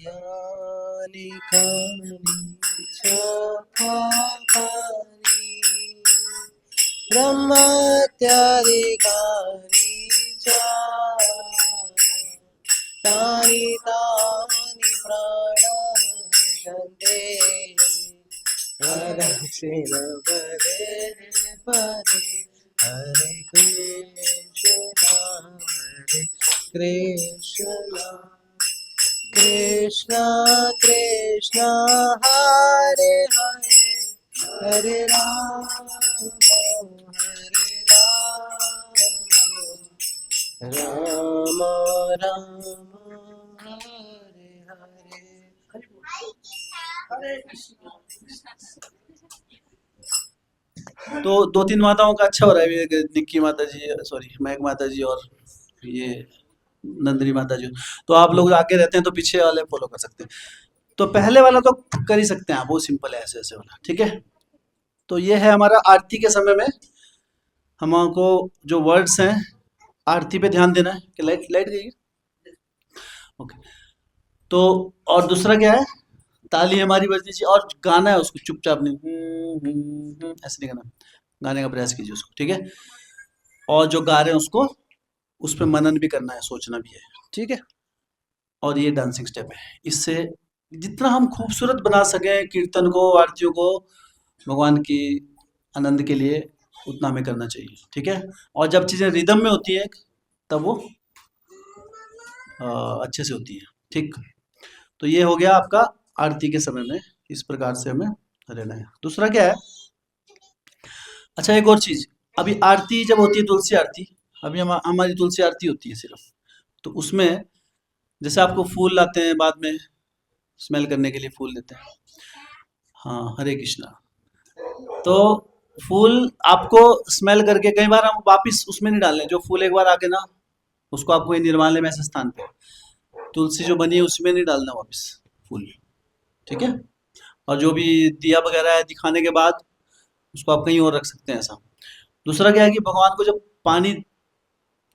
यानि कानि च पापानि ब्रह्मत्यादिकानि च तानि तानि प्राणन्ते प्रदक्षिण पदे पदे। हरे कृष्ण कृष्ण कृष्ण हरे हरे हरे राम राम राम हरे हरे।
तो दो तीन माताओं का अच्छा हो रहा है ये निक्की माता जी, सॉरी महक माता जी और ये नंदिनी माता जी। तो आप लोग आगे रहते हैं तो पीछे वाले फॉलो कर सकते हैं। तो पहले वाला तो कर ही सकते हैं आप, वो सिंपल है ऐसे ऐसे वाला, ठीक है। तो ये है हमारा आरती के समय में हमको जो वर्ड्स हैं आरती पे ध्यान देना है कि लाइट लाइट गई है? ओके। तो और दूसरा क्या है, ताली हमारी बजनी चाहिए और गाना है उसको चुपचाप नहीं ऐसे नहीं गाना, गाने का प्रयास कीजिए उसको, ठीक है। और जो गा रहे हैं उसको उस पर मनन भी करना है, सोचना भी है, ठीक है। और ये डांसिंग स्टेप है, इससे जितना हम खूबसूरत बना सकें कीर्तन को, आरतियों को भगवान की आनंद के लिए, उतना हमें करना चाहिए, ठीक है। और जब चीज़ें रिदम में होती है तब वो अच्छे से होती है, ठीक। तो ये हो गया आपका आरती के समय में, इस प्रकार से हमें रहना है। दूसरा क्या है, अच्छा एक और चीज, अभी आरती जब होती है तुलसी आरती, अभी हमारी तुलसी आरती होती है सिर्फ, तो उसमें जैसे आपको फूल लाते हैं बाद में स्मेल करने के लिए फूल देते हैं, हाँ हरे कृष्णा। तो फूल आपको स्मेल करके कई बार हम वापिस उसमें नहीं डालने, जो फूल एक बार आके ना उसको आपको निर्माल्य में ऐसे स्थान पे तुलसी जो बनी है उसमें नहीं डालना वापिस फूल, ठीक है। और जो भी दिया वगैरह है दिखाने के बाद उसको आप कहीं और रख सकते हैं ऐसा। दूसरा क्या है कि भगवान को जब पानी,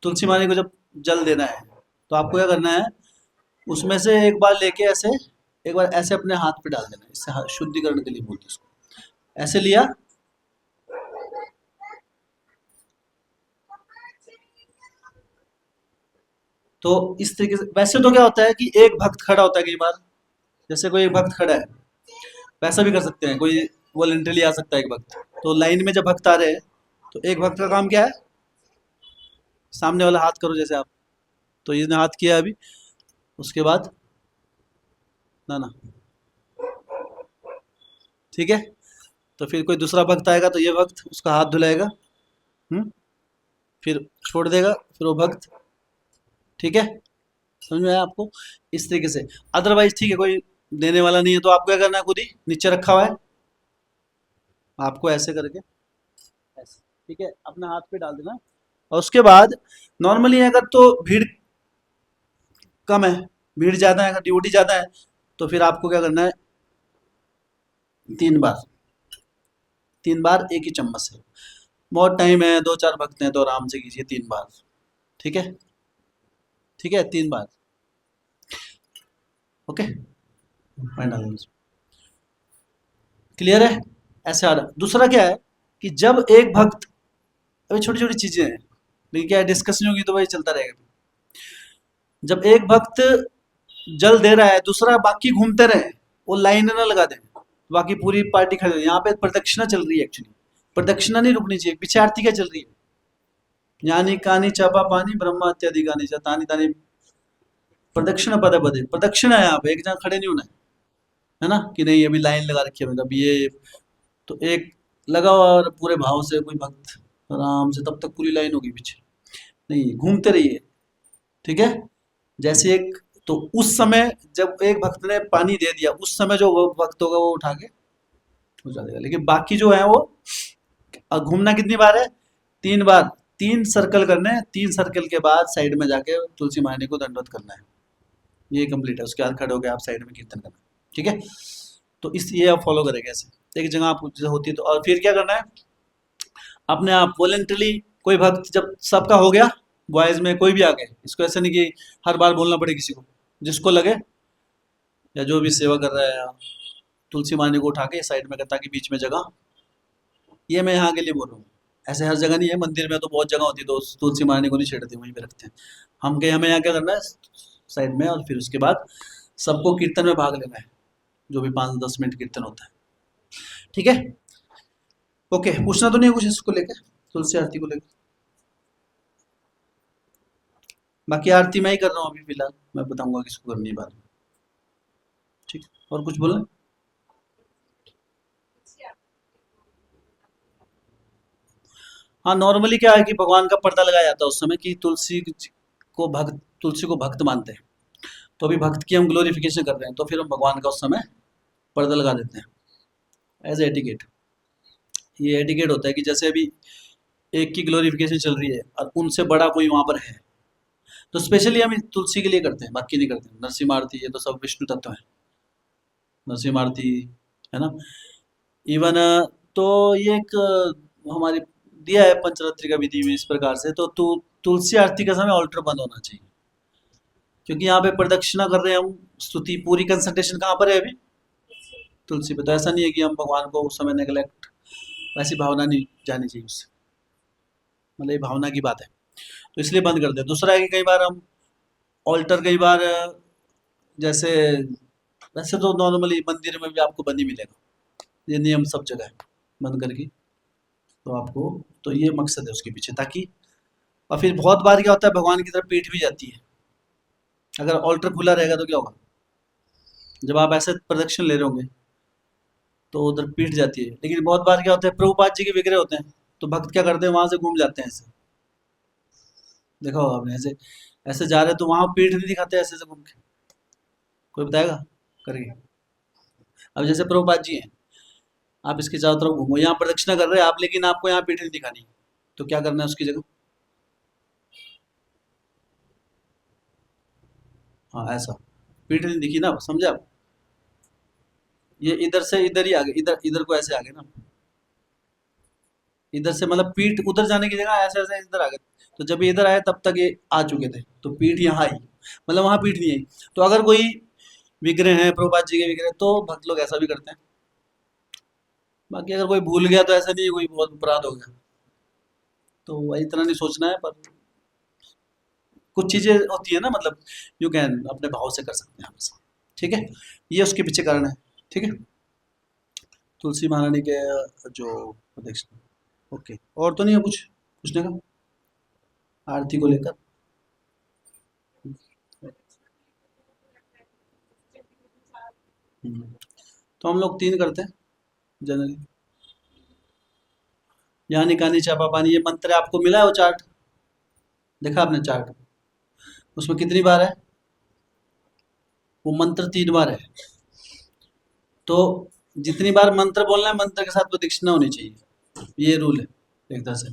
तुलसी माली को जब जल देना है तो आपको क्या करना है, उसमें से एक बार लेके ऐसे, एक बार ऐसे अपने हाथ पे डाल देना है। इससे शुद्धिकरण के लिए बोलते हैं इसको। ऐसे लिया, तो इस तरीके से। वैसे तो क्या होता है कि एक भक्त खड़ा होता है कई बार, जैसे कोई एक भक्त खड़ा है, वैसा भी कर सकते हैं, कोई वॉलंटरली आ सकता है एक भक्त। तो लाइन में जब भक्त आ रहे हैं तो एक भक्त का काम क्या है, सामने वाला हाथ करो जैसे आप, तो इसने हाथ किया अभी, उसके बाद ना ना, ठीक है। तो फिर कोई दूसरा भक्त आएगा तो ये भक्त उसका हाथ धुलाएगा, फिर छोड़ देगा, फिर वो भक्त, ठीक है। समझ में आया आपको? इस तरीके से। अदरवाइज ठीक है, कोई देने वाला नहीं है तो आपको क्या करना है, खुद ही नीचे रखा हुआ है, आपको ऐसे करके ऐसे, ठीक है, अपना हाथ पे डाल देना। और उसके बाद नॉर्मली अगर तो भीड़ कम है, भीड़ ज्यादा है, अगर ड्यूटी ज्यादा है, तो फिर आपको क्या करना है, 3 बार, 3 बार एक ही चम्मच से। बहुत टाइम है, 2-4 भक्त हैं तो आराम से कीजिए 3 बार, ठीक है, ठीक है, 3 बार, ओके, फाइनल, क्लियर है? ऐसे आ रहा। दूसरा क्या है कि जब एक भक्त, अभी छोटी छोटी चीजें हैं लेकिन क्या है, डिस्कशन होगी तो वही चलता रहेगा। जब एक भक्त जल दे रहा है, दूसरा बाकी घूमते रहे, वो लाइन ना लगा दे, बाकी पूरी पार्टी खड़ी रहे। यहाँ पे प्रदक्षिणा चल रही है एक्चुअली, प्रदक्षिणा नहीं रुकनी चाहिए। पीछे आरती क्या चल रही है, ज्ञानी कानी चापा पानी ब्रह्मा इत्यादि गानी चा तानी तानी प्रदक्षिणा पदे पदे, प्रदक्षिणा है। यहाँ पे एक जगह खड़े नहीं होना है ना, कि नहीं अभी लाइन लगा रखी है मतलब ये, तो एक लगा हुआ और पूरे भाव से कोई भक्त आराम से, तब तक पूरी लाइन होगी पीछे, नहीं घूमते रहिए, ठीक है। जैसे एक, तो उस समय जब एक भक्त ने पानी दे दिया, उस समय जो वो भक्त होगा वो उठा के हो जाएगा। लेकिन बाकी जो है वो घूमना कितनी बार है, 3 बार, 3 सर्कल करने हैं। 3 सर्कल के बाद साइड में जाके तुलसी महारानी को दंडवत करना है, ये कंप्लीट है। उसके बाद खड़े होकर आप साइड में कीर्तन करना, ठीक है। तो इस ये आप फॉलो करेंगे ऐसे, एक जगह आप होती है तो। और फिर क्या करना है, अपने आप वॉलेंटरली, कोई भक्त जब सबका हो गया, बॉयज में कोई भी आ गए, इसको ऐसा नहीं कि हर बार बोलना पड़े किसी को, जिसको लगे या जो भी सेवा कर रहा है, या तुलसी मानी को उठा के साइड में करता कि बीच में जगह, ये मैं यहाँ के लिए बोल रहा हूँ। ऐसे हर जगह नहीं है, मंदिर में तो बहुत जगह होती है तो तुलसी मानी को नहीं छेड़ते, वहीं पे रखते हैं। हम कहे हमें यहाँ क्या करना है, साइड में। और फिर उसके बाद सबको कीर्तन में भाग लेना है, जो भी 5-10 मिनट कीर्तन होता है, ठीक है। ओके, पूछना तो नहीं है कुछ इसको लेकर, तुलसी आरती को लेकर? बाकी आरती मैं ही कर रहा हूँ अभी फिलहाल, मैं बताऊंगा किसको करनी है बाद में, ठीक। और कुछ बोलना? हाँ, नॉर्मली क्या है कि भगवान का पर्दा लगाया जाता है उस समय, कि तुलसी को भक्त मानते हैं, तो अभी भक्त की हम ग्लोरिफिकेशन कर रहे हैं, तो फिर हम भगवान का उस समय पर्दा लगा देते हैं एज एटिकेट। ये एटिकेट होता है कि जैसे अभी एक की ग्लोरिफिकेशन चल रही है और उनसे बड़ा कोई वहां पर है, तो स्पेशली हम तुलसी के लिए करते हैं, बाकी नहीं करते। नरसिम्हा आरती ये तो सब विष्णु तत्व है, नरसिम्हा आरती, है ना। इवन तो ये एक हमारी दिया है पंचरात्रि का विधि में इस प्रकार से। तो तुलसी आरती का समय ऑल्टर बंद होना चाहिए, क्योंकि यहाँ पे प्रदक्षिणा कर रहे हैं हम, स्तुति पूरी कंसंट्रेशन कहाँ पर है अभी, तुलसी पे। तो ऐसा नहीं है कि हम भगवान को उस समय नेगलेक्ट, वैसी भावना नहीं जानी चाहिए उससे, मतलब ये भावना की बात है, तो इसलिए बंद कर दे। दूसरा है कि कई बार हम ऑल्टर, कई बार जैसे, वैसे तो नॉर्मली मंदिर में भी आपको बंद ही मिलेगा, ये नियम सब जगह है बंद करके। तो आपको, तो ये मकसद है उसके पीछे, ताकि। और फिर बहुत बार क्या होता है, भगवान की तरफ पीठ भी जाती है। अगर ऑल्टर खुला रहेगा तो क्या होगा, जब आप ऐसे प्रदक्षिण ले रहे होंगे तो उधर पीठ जाती है। लेकिन बहुत बार क्या होता है, प्रभुपाद जी के विग्रह होते हैं, तो भक्त क्या करते हैं, वहां से घूम जाते हैं ऐसे, देखा होगा आपने, ऐसे ऐसे जा रहे हैं तो वहां पीठ नहीं दिखाते, ऐसे ऐसे घूम के। कोई बताएगा करके? अब जैसे प्रभुपाद जी हैं, आप इसके चारों तरफ घूमो, यहाँ प्रदक्षिणा कर रहे हैं आप, लेकिन आपको यहाँ पीठ नहीं दिखानी, तो क्या करना है उसकी जगह? हाँ ऐसा, पीठ नहीं दिखी ना, समझे आप? ये इधर से इधर ही आ गए, इधर इधर को ऐसे आ गए ना, इधर से मतलब पीठ उधर जाने की जगह ऐसे ऐसे इधर आ गए। तो जब ये इधर आए तब तक ये आ चुके थे, तो पीठ यहाँ आई, मतलब वहां पीठ नहीं आई। तो अगर कोई विग्रह है प्रभुपाद जी के विग्रह, तो भक्त लोग ऐसा भी करते हैं। बाकी अगर कोई भूल गया तो ऐसा नहीं है कोई बहुत अपराध हो गया, तो वही इतना नहीं सोचना है। पर कुछ चीजें होती है ना, मतलब यू कैन अपने भाव से कर सकते हैं हमेशा। ठीक है, ये उसके पीछे कारण है। ठीक है, तुलसी महारानी के जो प्रदक्षिण। ओके, और तो नहीं है कुछ पूछने का आरती को लेकर? हम्म, तो हम लोग 3 करते हैं जनरली। यानी कानी चापा पानी, ये मंत्र आपको मिला है वो चार्ट? देखा आपने चार्ट? उसमें कितनी बार है? वो मंत्र 3 बार है। तो जितनी बार मंत्र बोलना है, मंत्र के साथ प्रदक्षिणा होनी चाहिए, ये रूल है एक तरह से।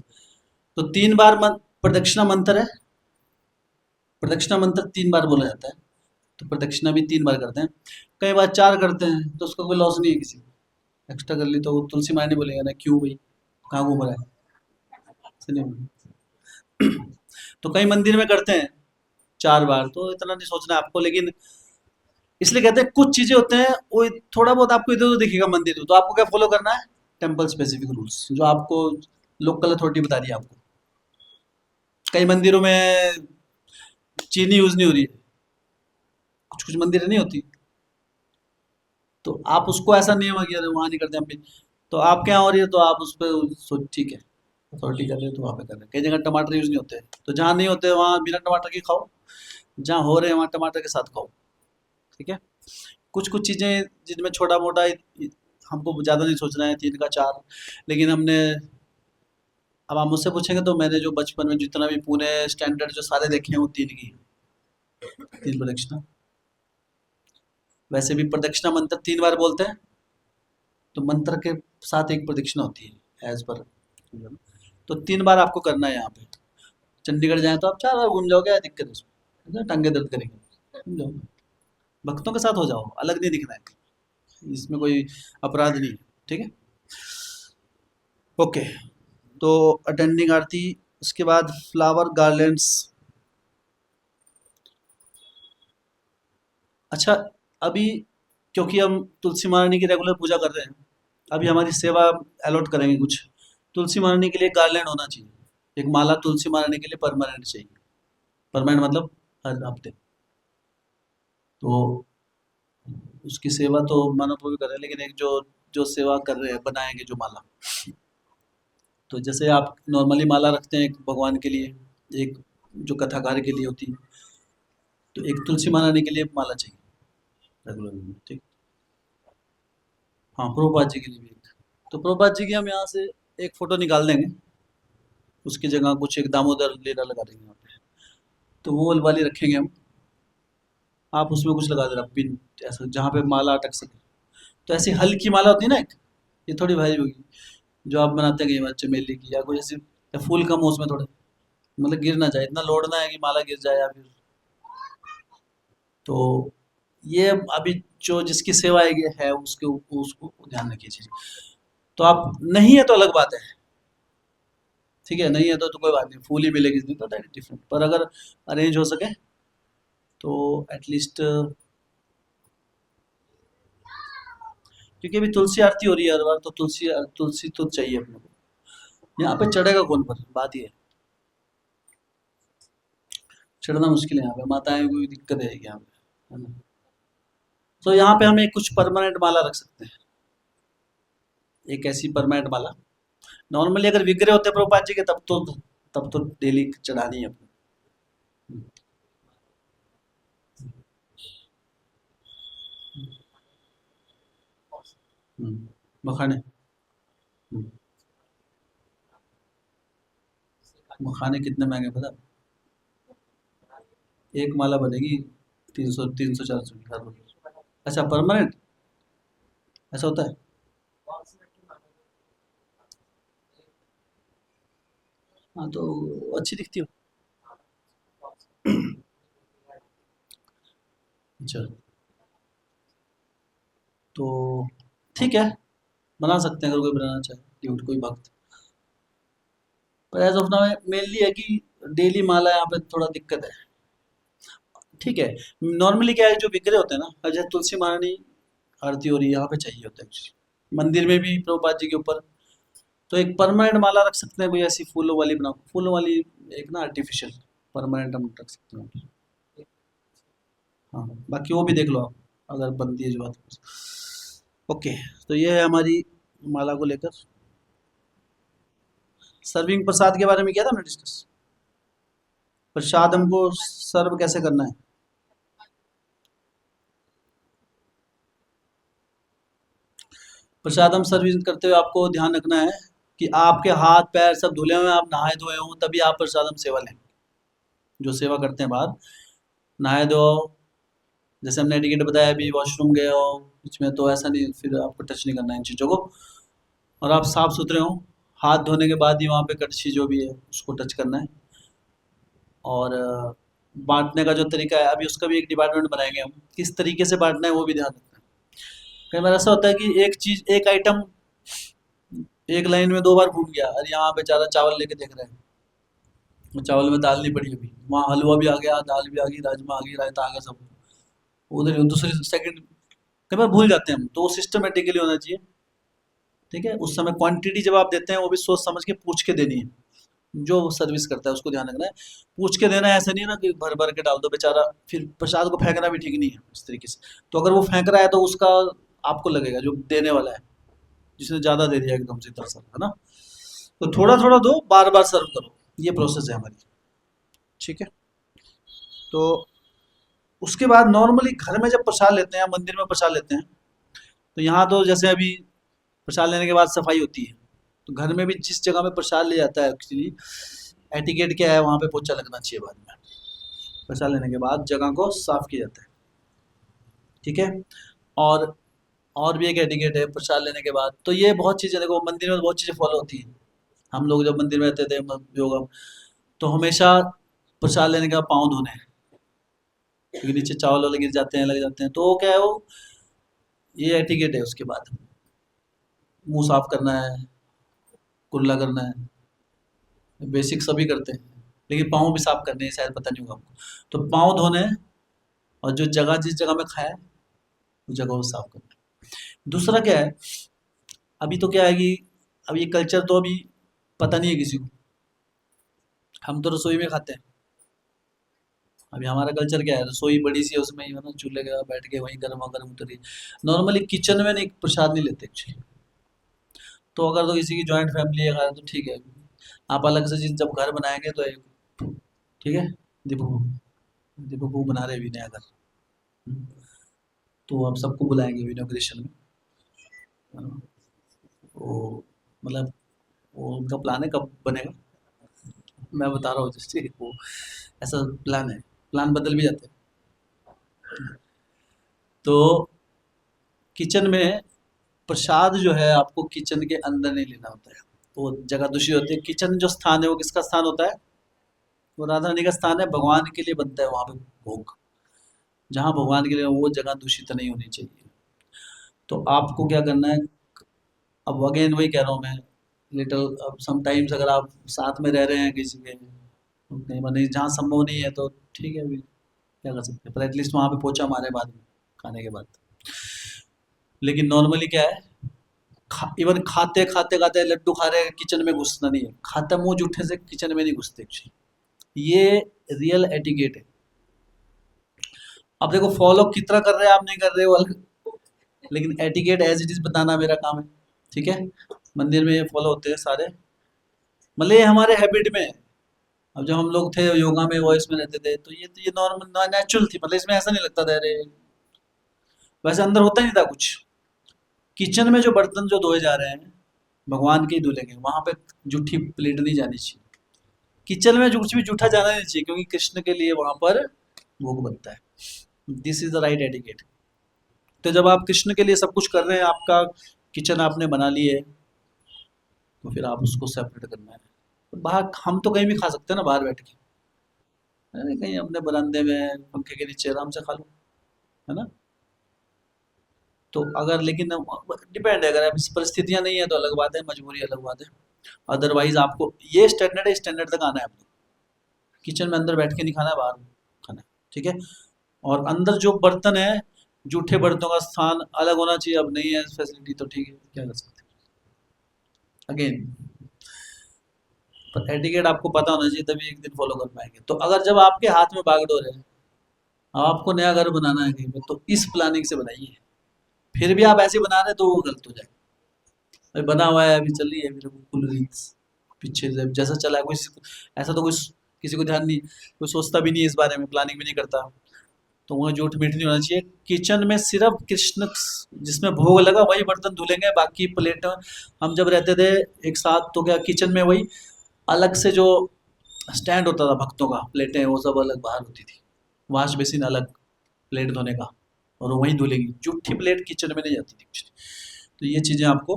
तो 3 बार प्रदक्षिणा मंत्र है, प्रदक्षिणा मंत्र 3 बार बोला जाता है, तो प्रदक्षिणा भी 3 बार करते हैं। कई बार 4 करते हैं, तो उसका कोई लॉस नहीं है किसी को। एक्स्ट्रा कर ली तो वो तुलसी माँ नहीं बोलेगा ना, क्यों भाई कहाँ घूम रहा है, ऐसे नहीं बोलेगा। तो कई मंदिर में करते हैं 4 बार, तो इतना नहीं सोचना है आपको। लेकिन इसलिए कहते हैं कुछ चीजें होते हैं वो थोड़ा बहुत आपको इधर उधर दिखेगा मंदिर में, तो आपको क्या फॉलो करना है? टेम्पल स्पेसिफिक रूल्स जो आपको लोकल अथॉरिटी बता रही है आपको। कई मंदिरों में चीनी यूज नहीं हो रही है, कुछ कुछ मंदिर नहीं होती, तो आप उसको ऐसा नियम है कि अरे वहाँ नहीं करते हम भी, तो आपके यहाँ हो रही है तो आप उस पर ठीक है, अथॉरिटी कर रहे हो तो वहाँ पे कर रहे हैं। कई जगह टमाटर यूज नहीं होते, तो जहाँ नहीं होते वहाँ बिना टमाटर के खाओ, जहाँ हो रहे हैं वहाँ टमाटर के साथ खाओ। ठीक है, कुछ कुछ चीज़ें जिनमें छोटा मोटा हमको ज़्यादा नहीं सोचना है, 3 का 4। लेकिन हमने, अब आप मुझसे पूछेंगे तो मैंने जो बचपन में जितना भी पूरे स्टैंडर्ड जो सारे देखे हैं वो 3 की, 3 प्रदक्षिणा। वैसे भी प्रदक्षिणा मंत्र 3 बार बोलते हैं, तो मंत्र के साथ एक प्रदक्षिणा होती है एज पर। तो 3 बार आपको करना है यहाँ पे। चंडीगढ़ जाए तो आप 4 बार घूम जाओगे, क्या दिक्कत है उसमें? टांगे दर्द करेंगे, घूम जाओ। भक्तों के साथ हो जाओ, अलग नहीं दिखना है, इसमें कोई अपराध नहीं है। ठीक है, ओके। तो अटेंडिंग आरती, उसके बाद फ्लावर गार्लैंड्स। अच्छा, अभी क्योंकि हम तुलसी महारानी की रेगुलर पूजा कर रहे हैं, अभी हमारी सेवा अलॉट करेंगे कुछ। तुलसी महारानी के लिए गार्लैंड होना चाहिए, एक माला तुलसी महारानी के लिए परमानेंट चाहिए। परमानेंट मतलब हर हफ्ते। तो उसकी सेवा तो मानव को भी कर रहे हैं, लेकिन एक जो जो सेवा कर रहे हैं बनाएंगे जो माला। तो जैसे आप नॉर्मली माला रखते हैं एक भगवान के लिए, एक जो कथाकार के लिए होती है, तो एक तुलसी महारानी के लिए माला चाहिए रेगुलर में। ठीक, हाँ प्रभुपाद जी के लिए भी एक। तो प्रभुपाद जी की हम यहाँ से एक फोटो निकाल देंगे, उसकी जगह कुछ एक दामोदर लीला लगा देंगे यहाँ पे, तो वो वाली रखेंगे हम। आप उसमें कुछ लगा देना पिन, ऐसा जहाँ पे माला अटक सके। तो ऐसी हल्की माला होती है ना एक, ये थोड़ी भारी होगी, जो आप बनाते हैं कई बार चमेली की या कोई ऐसी, या फूल कम हो उसमें थोड़े, मतलब गिर ना जाए, इतना लोड ना है कि माला गिर जाए या फिर। तो ये अभी जो जिसकी सेवा है उसके उसको ध्यान रखिए चीज। तो आप नहीं है तो अलग बात है, ठीक है, नहीं है तो कोई बात नहीं, फूल ही मिलेगी नहीं तो दैट डिफरेंट। पर अगर अरेंज हो सके तो एटलीस्ट, क्योंकि अभी तुलसी आरती हो रही है हर बार, तो तुलसी तुलसी तो चाहिए अपने को। यहाँ पे चढ़ेगा कौन? पर बात ये है, चढ़ना मुश्किल है यहाँ पे, माताएं कोई दिक्कत है यहाँ पे, है ना? तो यहाँ पे हम एक कुछ परमानेंट माला रख सकते हैं, एक ऐसी परमानेंट माला। नॉर्मली अगर विग्रह होते प्रभुपाद जी के तब तो डेली चढ़ानी है अपने। मखाने, हम्म, मखाने कितने महंगे पता है? एक माला बनेगी 300 400 की हर रोज। अच्छा परमानेंट, ऐसा होता है? हाँ तो अच्छी दिखती हो। अच्छा, तो ठीक है, बना सकते हैं अगर कोई बनाना चाहे, ड्यूट कोई भक्त। पर एज ऑफ नाउ मेनली है कि डेली माला यहाँ पे थोड़ा दिक्कत है। ठीक है, नॉर्मली क्या है, जो विग्रह होते हैं ना, जैसे तुलसी महारानी आरती हो रही है, यहाँ पे चाहिए होता है actually। मंदिर में भी प्रभुपाद जी के ऊपर तो एक परमानेंट माला रख सकते हैं, कोई ऐसी फूलों वाली बनाओ, फूलों वाली, एक ना आर्टिफिशियल, परमानेंट हम रख सकते हैं। हाँ, बाकी वो भी देख लो आप, अगर बनती है जो बात। ओके, तो ये है हमारी माला को लेकर। सर्विंग प्रसाद के बारे में किया था हमने डिस्कस। प्रसाद हमको सर्व कैसे करना है। प्रसाद हम सर्विस करते हुए आपको ध्यान रखना है कि आपके हाथ पैर सब धुले हुए हैं, आप नहाए धोए हों, तभी आप प्रसाद हम सेवा लें। जो सेवा करते हैं बाहर, नहाए धो, जैसे हमने टिकट बताया, अभी वॉशरूम गए हो बीच में, तो ऐसा नहीं, फिर आपको टच नहीं करना है इन चीज़ों को। और आप साफ सुथरे हों, हाथ धोने के बाद ही वहाँ पे कड़छी जो भी है उसको टच करना है। और बांटने का जो तरीका है, अभी उसका भी एक डिपार्टमेंट बनाएंगे हम, किस तरीके से बांटना है वो भी ध्यान रखना है। कई बार ऐसा होता है कि एक चीज़, एक आइटम एक लाइन में 2 बार घूम गया, अरे यहाँ बेचारा चावल लेके देख रहे हैं, वो चावल में दाल नहीं पड़ी अभी, वहाँ हलवा भी आ गया, दाल भी आ गई, राजमा आ गई, रायता आ गया, सब उधर दूसरे सेकंड। कई बार भूल जाते हैं हम, तो वो सिस्टमेटिकली होना चाहिए। ठीक है, उस समय क्वांटिटी जब आप देते हैं वो भी सोच समझ के पूछ के देनी है। जो सर्विस करता है उसको ध्यान रखना है, पूछ के देना है, ऐसा नहीं है ना कि भर भर के डाल दो, बेचारा फिर प्रसाद को फेंकना भी ठीक नहीं है इस तरीके से। तो अगर वो फेंक रहा है तो उसका आपको लगेगा, जो देने वाला है, जिसने ज़्यादा दे दिया एकदम से दरअसल, है ना। तो थोड़ा थोड़ा दो, बार बार सर्व करो, ये प्रोसेस है हमारी। ठीक है, तो उसके बाद नॉर्मली घर में जब प्रसाद लेते हैं, मंदिर में प्रसाद लेते हैं, तो यहाँ तो जैसे अभी प्रसाद लेने के बाद सफाई होती है, तो घर में भी जिस जगह में प्रसाद ले जाता है, एक्चुअली एटिकेट क्या है, वहाँ पे पोछा लगना चाहिए बाद में। प्रसाद लेने के बाद जगह को साफ किया जाता है। ठीक है, और और भी एक एटिकेट है प्रसाद लेने के बाद, तो ये बहुत चीज़ें, देखो मंदिर में बहुत चीज़ें फॉलो होती हैं। हम लोग जब मंदिर में रहते थे योगा, तो हमेशा प्रसाद लेने के बाद पाँव धोने हैं, क्योंकि नीचे चावल वाले गिर जाते हैं, लग जाते हैं, तो वो क्या है, वो ये एटिकेट है। उसके बाद मुंह साफ करना है, कुल्ला करना है, बेसिक सभी करते हैं, लेकिन पाँव भी साफ करने हैं, शायद पता नहीं होगा आपको। तो पाँव धोने हैं, और जो जगह जिस जगह में खाया है उस जगह को साफ करना है। दूसरा क्या है, अभी तो क्या है कि अब ये कल्चर तो अभी पता नहीं है किसी को, हम तो रसोई में खाते हैं। अभी हमारा कल्चर क्या है, रसोई बड़ी सी है, उसमें ही है ना, चूल्हे के पास बैठ के वहीं गर्मा गर्म उतरी। नॉर्मली किचन में नहीं, प्रसाद नहीं लेते एक्चुअली। तो अगर तो किसी की जॉइंट फैमिली है घर, तो ठीक है, आप अलग से चीज जब घर बनाएंगे तो एक, ठीक है, दीपू दीपू बना रहे भी नया घर। हम्म, तो हम सबको बुलाएंगे इनॉग्रेशन में। हाँ, वो मतलब वो उनका प्लान है, कब बनेगा मैं बता रहा हूँ, जैसे वो ऐसा प्लान है, प्लान बदल भी जाते हैं। तो किचन में प्रसाद जो है, आपको किचन के अंदर नहीं लेना होता है, वो जगह दूषित होती है। किचन जो स्थान है वो किसका स्थान होता है, वो राधा रानी का स्थान है, भगवान के लिए बनता है वहाँ पे भोग, जहाँ भगवान के लिए, वो जगह दूषित नहीं होनी चाहिए। तो आपको क्या करना है, अब अगेन वही कह रहा हूँ मैं, लिटिल, अब समटाइम्स अगर आप साथ में रह रहे हैं किसी के, नहीं नहीं, जहाँ संभव नहीं है तो ठीक है, अभी क्या कर सकते हैं, पर एटलीस्ट वहाँ पे पोछा मारे बाद में, खाने के बाद। लेकिन नॉर्मली क्या है, इवन खाते खाते खाते लड्डू खा रहे हैं, किचन में घुसना नहीं है, खाता मुंह जूठे से किचन में नहीं घुसते एक्चुअली, ये रियल एटिकेट है। अब देखो फॉलो कितना कर रहे हैं आप, नहीं कर रहे हो अलग, लेकिन एटिकेट एज इट इज बताना मेरा काम है। ठीक है, मंदिर में ये फॉलो होते हैं सारे, मतलब ये हमारे हैबिट में है। अब जब हम लोग थे योगा में, वॉइस में रहते थे, तो ये नॉर्मल नेचुरल थी, मतलब इसमें ऐसा नहीं लगता था, अरे वैसे अंदर होता ही नहीं था कुछ। किचन में जो बर्तन जो धोए जा रहे हैं, भगवान के ही धुलेंगे, वहां पे जूठी प्लेट नहीं जानी चाहिए, किचन में कुछ भी जूठा जाना नहीं चाहिए, क्योंकि कृष्ण के लिए वहां पर भोग बनता है। This is the right etiquette. तो जब आप कृष्ण के लिए सब कुछ कर रहे हैं, आपका किचन आपने बना ली है, तो फिर आप उसको सेपरेट करना है। तो बाहर हम तो कहीं भी खा सकते हैं ना, बाहर बैठ के, अरे कहीं अपने बरामदे में पंखे के नीचे आराम से खा लो, है ना। तो अगर लेकिन डिपेंड है, अगर अब इस परिस्थितियां नहीं है तो अलग बात है, मजबूरी अलग बात है। अदरवाइज आपको ये स्टैंडर्ड है, स्टैंडर्ड तक आना है आपको। किचन में अंदर बैठ के नहीं खाना है, बाहर खाना है, ठीक है। और अंदर जो बर्तन है, जूठे बर्तनों का स्थान अलग होना चाहिए। अब नहीं है फैसिलिटी तो ठीक है, क्या कर सकते हैं। अगेन पर एटिकेट आपको पता होना चाहिए, तभी एक दिन फॉलो कर पाएंगे। तो अगर जब आपके हाथ में बागडोर है, आपको नया घर बनाना है कहीं पे, तो इस प्लानिंग से बनाइए। फिर भी आप ऐसे बना रहे हैं तो वो गलत हो जाएगा। अभी बना हुआ है, अभी चल रही है, मेरे को कुल रील्स पीछे से जैसा चला है, कोई ऐसा तो कोई किसी को ध्यान नहीं, कोई सोचता भी नहीं है इस बारे में, प्लानिंग भी नहीं करता। तो वहाँ झूठ मीठ नहीं होना चाहिए। किचन में सिर्फ कृष्ण जिसमें भोग लगा वही बर्तन धुलेंगे, बाकी प्लेट। हम जब रहते थे एक साथ तो क्या किचन में वही अलग से जो स्टैंड होता था भक्तों का, प्लेटें वो सब अलग बाहर होती थी, वॉश बेसिन अलग प्लेट धोने का, और वो वहीं धुलेगी। जूठी प्लेट किचन में नहीं जाती थी कुछ। तो ये चीज़ें आपको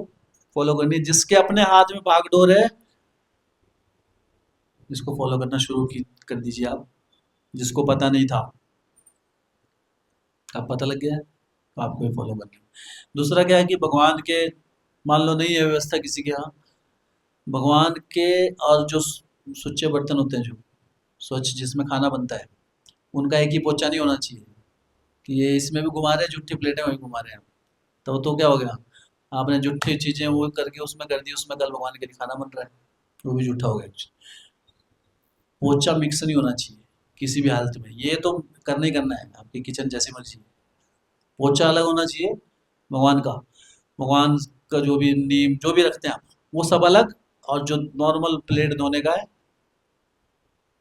फॉलो करनी है। जिसके अपने हाथ में भागडोर है, इसको फॉलो करना शुरू कर दीजिए आप। जिसको पता नहीं था, अब पता लग गया है, तो आपको ये फॉलो करना है। दूसरा क्या है कि भगवान के, मान लो नहीं है व्यवस्था किसी के यहाँ, भगवान के और जो सुच्चे बर्तन होते हैं, जो स्वच्छ जिसमें खाना बनता है, उनका एक ही पोचा नहीं होना चाहिए कि ये इसमें भी घुमा रहे हैं, जुट्ठी प्लेटें वही घुमा रहे हैं। तो क्या हो गया, आपने जुट्ठी चीज़ें वो करके उसमें कर दी, उसमें कल भगवान के लिए खाना बन रहा है, वो भी जूठा हो गया। पोचा मिक्स नहीं होना चाहिए किसी भी हालत में। ये तो करना ही करना है, आपकी किचन जैसी मर्जी है। पोचा अलग होना चाहिए भगवान का, भगवान का जो भी नीम जो भी रखते हैं आप, वो सब अलग। और जो नॉर्मल प्लेट धोने का है,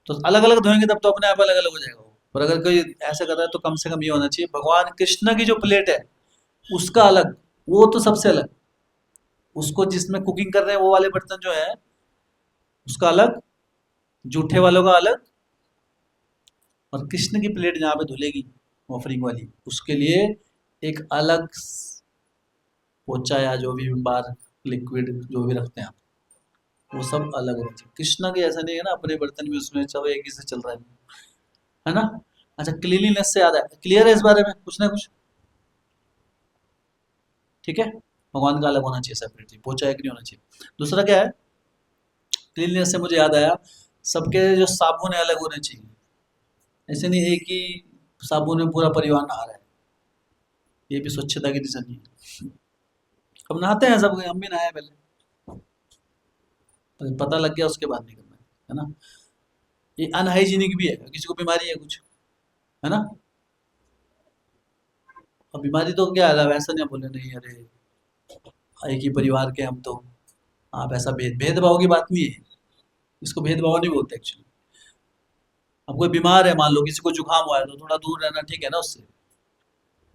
तो अलग अलग धोएंगे तब तो अपने आप अलग अलग हो जाएगा वो। पर अगर कोई ऐसा कर रहा है तो कम से कम ये होना चाहिए, भगवान कृष्ण की जो प्लेट है उसका अलग, वो तो सबसे अलग। उसको जिसमें कुकिंग कर रहे हैं वो वाले बर्तन जो है उसका अलग, जूठे वालों का अलग, और कृष्ण की प्लेट जहाँ पे धुलेगी ऑफरिंग वाली, उसके लिए एक अलग पोचा या जो भी बार लिक्विड जो भी रखते हैं आप, वो सब अलग होना चाहिए। कृष्णा की ऐसा नहीं है ना, अपने बर्तन भी उसमें सब एक ही से चल रहा है ना। अच्छा, क्लीनलीनेस से याद है, क्लियर है इस बारे में कुछ ना कुछ, ठीक है। भगवान का अलग होना चाहिए सेपरेटली, पोचा एक नहीं होना चाहिए। दूसरा क्या है, क्लीनलीनेस से मुझे याद आया, सबके जो साबुन है अलग होने चाहिए। ऐसे नहीं एक ही साबुन में पूरा परिवार नहा रहा है, ये भी स्वच्छता की निशानी है। हम नहाते हैं सब, हम भी नहाए पहले, तो पता लग गया उसके बाद नहीं करना है ना। ये अनहाइजीनिक भी है, किसी को बीमारी है कुछ, है ना। अब बीमारी तो क्या है, वैसा नहीं बोले नहीं अरे एक ही परिवार के हम तो, आप ऐसा भेदभाव की बात नहीं है, इसको भेदभाव नहीं बोलते एक्चुअली। अब कोई बीमार है, मान लो किसी को जुकाम हुआ है, तो थोड़ा दूर रहना ठीक है ना उससे।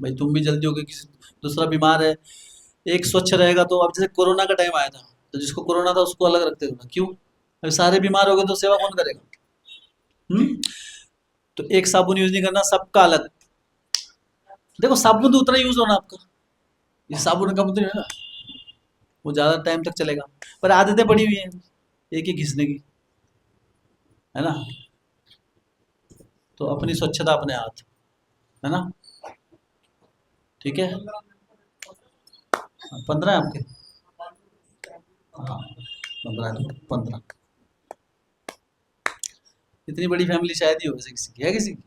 भाई तुम भी जल्दी हो गए, किसी दूसरा बीमार है, एक स्वच्छ रहेगा। तो अब जैसे कोरोना का टाइम आया था, तो जिसको कोरोना था उसको अलग रखते थे ना, क्यों, अभी सारे बीमार हो गए तो सेवा कौन करेगा। हम्म। तो एक साबुन यूज नहीं करना, सबका अलग। देखो साबुन तो उतना यूज होना आपका, ये साबुन का मतलब है ना, वो ज्यादा टाइम तक चलेगा। पर आदतें पड़ी हुई हैं एक ही घिसने की, है ना। तो अपनी स्वच्छता अपने हाथ, है ना, ठीक है। 15 है आपके, हाँ 15 है, 15। इतनी बड़ी फैमिली शायद ही हो वैसे किसी की, है किसी की।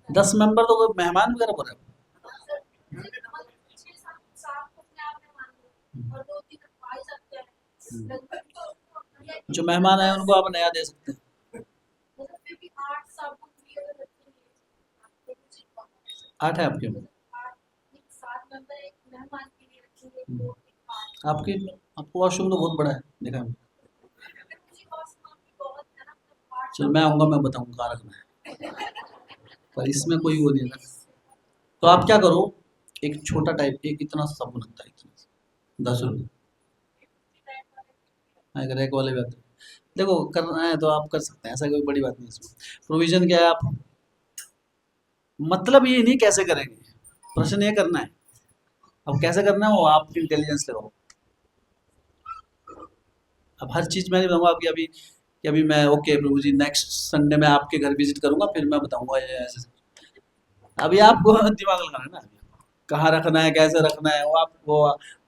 10 मेंबर तो कोई मेहमान वगैरह बोल रहे हो। जो मेहमान आए उनको आप नया दे सकते हैं। 8 है आपके में, आपके आपको वॉशरूम तो बहुत बड़ा है, देखा है। चलो मैं आऊँगा, मैं बताऊँगा कहाँ रखना है, पर इसमें कोई वो नहीं है। तो आप क्या करो, एक छोटा टाइप, एक इतना सा साबुन आता है, इतना सा, 10 रुपये। हाँ, एक रैक वाले भी आते हैं। देखो करना है तो आप कर सकते हैं, ऐसा कोई बड़ी बात नहीं है इसमें। प्रोविजन क्या है, आप मतलब ये नहीं कैसे करेंगे, प्रश्न ये करना है। अब कैसे करना है वो आप इंटेलिजेंस लगाओ। अब हर चीज़ मैं नहीं बताऊंगा आपकी, अभी कि अभी मैं ओके प्रभु जी नेक्स्ट संडे में आपके घर विजिट करूंगा, फिर मैं बताऊंगा ये ऐसे। अभी आपको दिमाग लगाना है ना, अभी कहाँ रखना है, कैसे रखना है, वो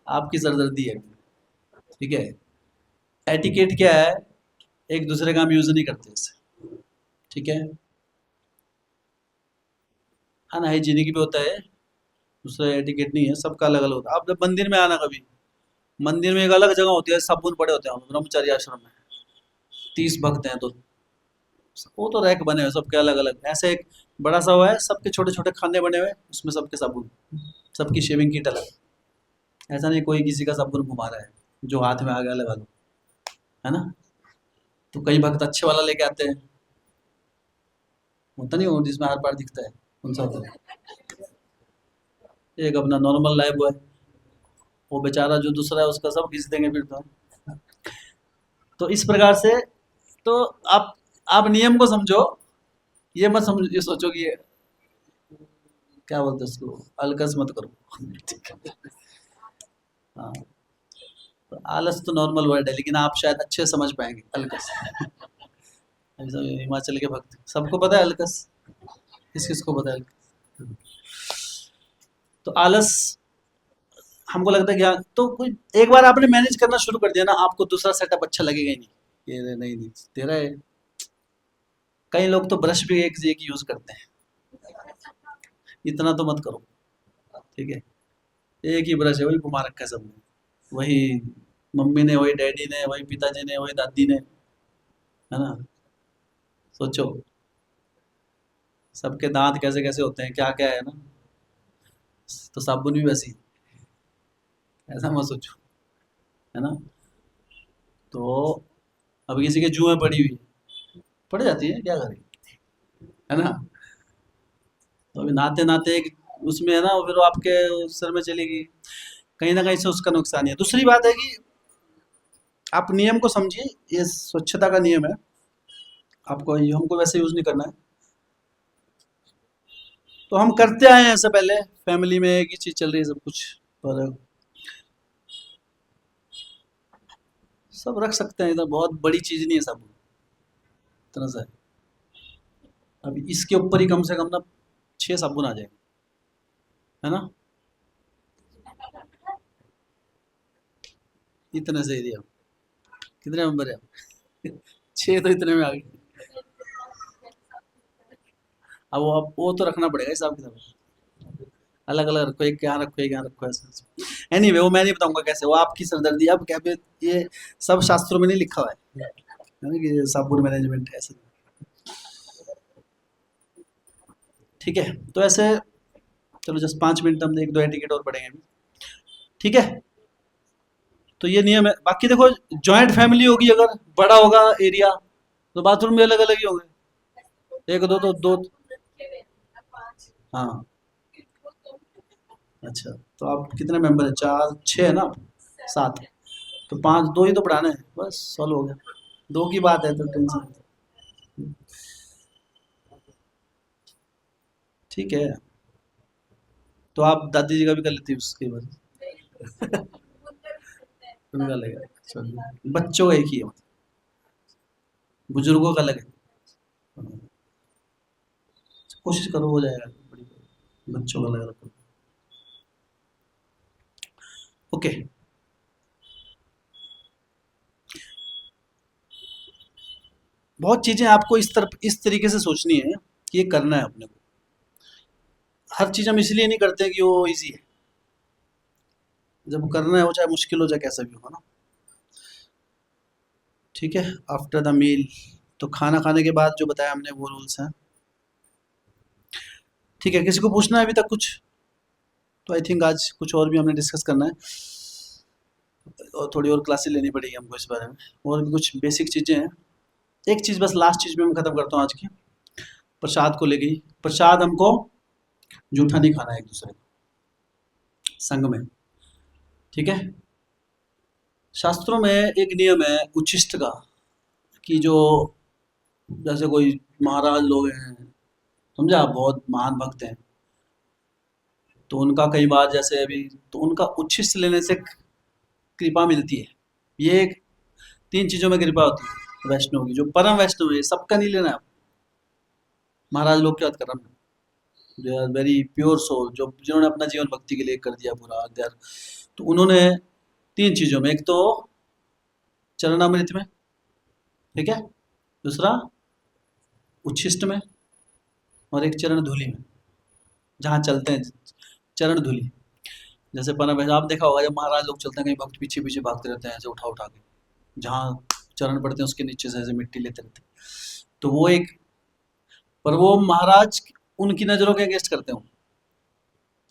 आपकी सरदर्दी है। ठीक है। एटिकेट क्या है? एक दूसरे का हम यूज नहीं करते इससे। ठीक है। अनहाइजीनिक भी होता है, दूसरा एटिकेट नहीं है, सबका अलग अलग होता है। आप जब मंदिर में आना, कभी मंदिर में एक अलग जगह होती है, साबुन पड़े होते हैं ब्रह्मचारी आश्रम में, 30 भक्त हैं तो वो तो रैक बने हुए सबके अलग अलग, ऐसे एक बड़ा सा हुआ है, सबके छोटे छोटे खाने बने हुए, उसमें सबके साबुन, सबकी शेविंग किट अलग। ऐसा नहीं कोई किसी का साबुन घुमा रहा है जो हाथ में आ गया लगा लो, है ना। तो कई भक्त अच्छे वाला लेके आते हैं, होता नहीं वो जिसमें हर बार दिखता है, कौन सा होता है। एक अपना नॉर्मल लाइफ बॉय, वो बेचारा जो दूसरा है उसका सब खींच देंगे फिर तो इस प्रकार से। तो आप नियम को समझो, ये मत समझो, ये सोचो कि ये क्या बोलते हैं उसको, अलकस मत करो। हाँ, तो आलस तो नॉर्मल वर्ड है, लेकिन आप शायद अच्छे से समझ पाएंगे अलकस। अभी सब हिमाचल के भक्त सबको पता है अलकस, किस किस को पता है अलकस। तो आलस हमको लगता है कि हाँ, तो कोई एक बार आपने मैनेज करना शुरू कर दिया ना, आपको दूसरा सेटअप अच्छा लगेगा ही नहीं। ये नहीं नहीं तेरा है। कई लोग तो ब्रश भी एक से एक यूज करते हैं, इतना तो मत करो। ठीक है। एक ही ब्रश है, वही घुमा रखा है सबने, वही मम्मी ने, वही डैडी ने, वही पिताजी ने, वही दादी ने, है ना। सोचो सबके दांत कैसे कैसे होते हैं, क्या क्या है ना। तो साबुन भी वैसी, ऐसा मत सोचो, है ना। तो अब किसी के जुएं पड़ी हुई, पड़ जाती है, क्या करें, है ना। तो अभी नहाते नहाते एक उसमें है ना, फिर वो आपके सर में चलेगी, कहीं ना कहीं से उसका नुकसान ही है। दूसरी बात है कि आप नियम को समझिए, ये स्वच्छता का नियम है, आपको हमको वैसे यूज नहीं करना है। तो हम करते आए हैं ऐसे पहले, फैमिली में एक ही चीज चल रही है सब कुछ, पर सब रख सकते हैं, इधर बहुत बड़ी चीज नहीं है सब, इतना सा है। अभी इसके ऊपर ही कम से कम ना 6 साबुन आ जाएंगे, है ना। इतने से एरिया कितने नंबर है आप? 6 तो इतने में आ गए। अब वो तो रखना पड़ेगा हिसाब किताब, अलग अलग रखो, एक यहाँ रखो, एक यहाँ रखो, ऐसे। एनीवे वो मैं नहीं बताऊंगा कैसे, वो आपकी सरदर्दी। अब क्या ये सब शास्त्रों में नहीं लिखा हुआ है ना, कि साबुन मैनेजमेंट ऐसे। ठीक है। तो ऐसे चलो जस्ट 5 मिनट हम एक दो एटिकेट और पढ़ेंगे अभी। ठीक है। तो ये नियम है। बाकी देखो, जॉइंट फैमिली होगी, अगर बड़ा होगा एरिया, तो बाथरूम भी अलग अलग ही होंगे, एक दो तो दो। हाँ। अच्छा, तो आप कितने मेंबर है? 4 6 है ना, 7। तो 5 2 ही तो बढ़ाना है, बस सॉल्व हो गया। 2 की बात है तो टेंशन नहीं। ठीक है। तो आप दादी जी का भी कर लेती है उसके बाद। उनका लगेगा, चलिए बच्चों का एक ही है, बुजुर्गों का अलग है। हाँ, कोशिश करो हो जाएगा, बच्चों का अलग रखो। ओके। बहुत चीजें आपको इस तरीके से सोचनी है कि ये करना है अपने को। हर चीज हम इसलिए नहीं करते कि वो इजी है, जब करना है वो चाहे मुश्किल हो चाहे कैसा भी हो ना। ठीक है। आफ्टर द मील, तो खाना खाने के बाद जो बताया हमने वो रूल्स हैं। ठीक है। किसी को पूछना है अभी तक कुछ? तो आई थिंक आज कुछ और भी हमने डिस्कस करना है, और थोड़ी और क्लासेस लेनी पड़ेगी हमको इस बारे में, और भी कुछ बेसिक चीज़ें हैं। एक चीज़ बस लास्ट चीज़ में मैं ख़त्म करता हूँ आज की, प्रसाद को लेके ही। प्रसाद हमको जूठा नहीं खाना है एक दूसरे को संग में। ठीक है। शास्त्रों में एक नियम है उच्छिष्ट का, कि जो जैसे कोई महाराज लोग हैं, समझा, बहुत महान भक्त हैं, तो उनका कई बार जैसे अभी, तो उनका उच्छिष्ट लेने से कृपा मिलती है। ये एक 3 चीज़ों में कृपा होती है। वैष्णव की, जो परम वैष्णव है, सबका नहीं लेना है आप। महाराज लोग की बात कर रहा हूँ मैं, they are very pure soul, जो जिन्होंने अपना जीवन भक्ति के लिए कर दिया पूरा, दे आर, तो उन्होंने तीन चीजों में, एक तो चरणामृत में, ठीक है, दूसरा उच्छिष्ट में, और एक चरण धूलि में, जहाँ चलते हैं, चरण धूलि। जैसे परम वैष्णव, आप देखा होगा जब महाराज लोग चलते हैं, कहीं भक्त पीछे पीछे भागते रहते हैं ऐसे उठा उठा के, जहाँ चरण पड़ते हैं उसके नीचे से ऐसे मिट्टी लेते रहते हैं। तो वो एक, पर वो महाराज उनकी नजरों के अगेंस्ट करते हो,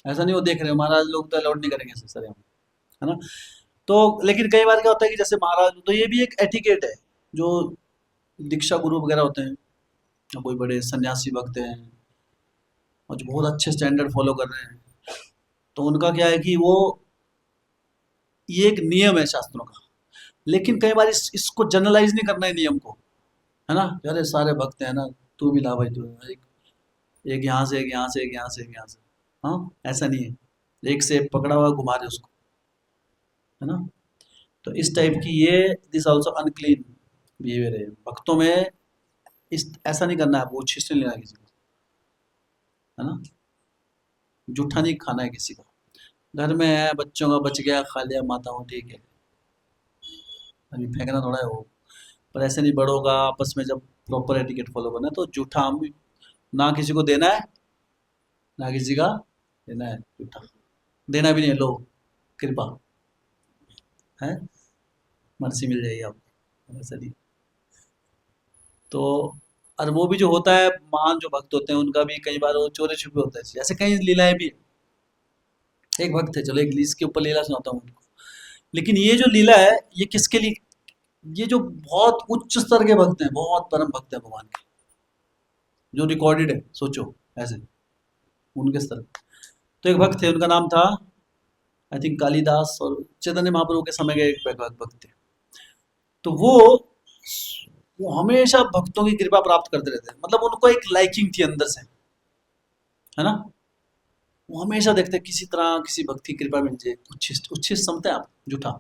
ऐसा नहीं वो देख रहे हो, महाराज लोग तो अलाउड नहीं करेंगे ऐसे सर, है ना। तो लेकिन कई बार क्या होता है कि जैसे महाराज, तो ये भी एक एटिकेट है, जो दीक्षा गुरु वगैरह होते हैं, या कोई बड़े सन्यासी भक्त हैं और जो बहुत अच्छे स्टैंडर्ड फॉलो कर रहे हैं, तो उनका क्या है कि वो, ये एक नियम है शास्त्रों का, लेकिन कई बार इसको जनरलाइज नहीं करना है नियम को, है ना। अरे सारे भक्त हैं ना, तू भी ला भाई, तू एक, एक यहाँ से, एक यहाँ से, एक यहाँ से, एक यहाँ से, हाँ, ऐसा नहीं है, एक से पकड़ा हुआ घुमा रहे उसको, है ना। तो इस टाइप की ये, दिस ऑल्सो अनक्लीन बिहेवियर है भक्तों में। इस ऐसा नहीं करना है आपको, उच्छिष्ट नहीं लेना किसी को, है ना, जूठा नहीं खाना है किसी का। घर में है, बच्चों का बच गया खा लिया, माता हूँ ठीक है, अभी फेंकना थोड़ा है वो, पर ऐसे नहीं, बड़ों का आपस में जब प्रॉपर एटिकेट फॉलो करना है, तो जूठा हम ना किसी को देना है, ना किसी का देना है, जूठा देना भी नहीं है, लो कृपा है, मर्सी मिल जाएगी आपको, ऐसा नहीं। तो और वो भी जो होता है, महान जो भक्त होते हैं उनका भी कई बार वो चोरी छुपे होता है, ऐसे कई लीलाएं भी हैं। एक भक्त है, चलो एक इसके ऊपर लीला सुनाता हूँ उनको। लेकिन ये जो लीला है, ये किसके लिए, ये जो बहुत उच्च स्तर के भक्त हैं, बहुत परम भक्त हैं भगवान के, जो रिकॉर्डेड है, सोचो ऐसे उनके स्तर पे। तो एक भक्त थे, उनका नाम था आई थिंक कालिदास, और चैतन्य महाप्रभु के समय के एक भक्त थे। तो वो हमेशा भक्तों की कृपा प्राप्त करते रहते हैं, मतलब उनको एक लाइकिंग थी अंदर से, है ना। वो हमेशा देखते किसी तरह किसी भक्त की कृपा मिल जाए, उच्छिष्ट, उच्छिष्ट समझते हैं आप, जूठा।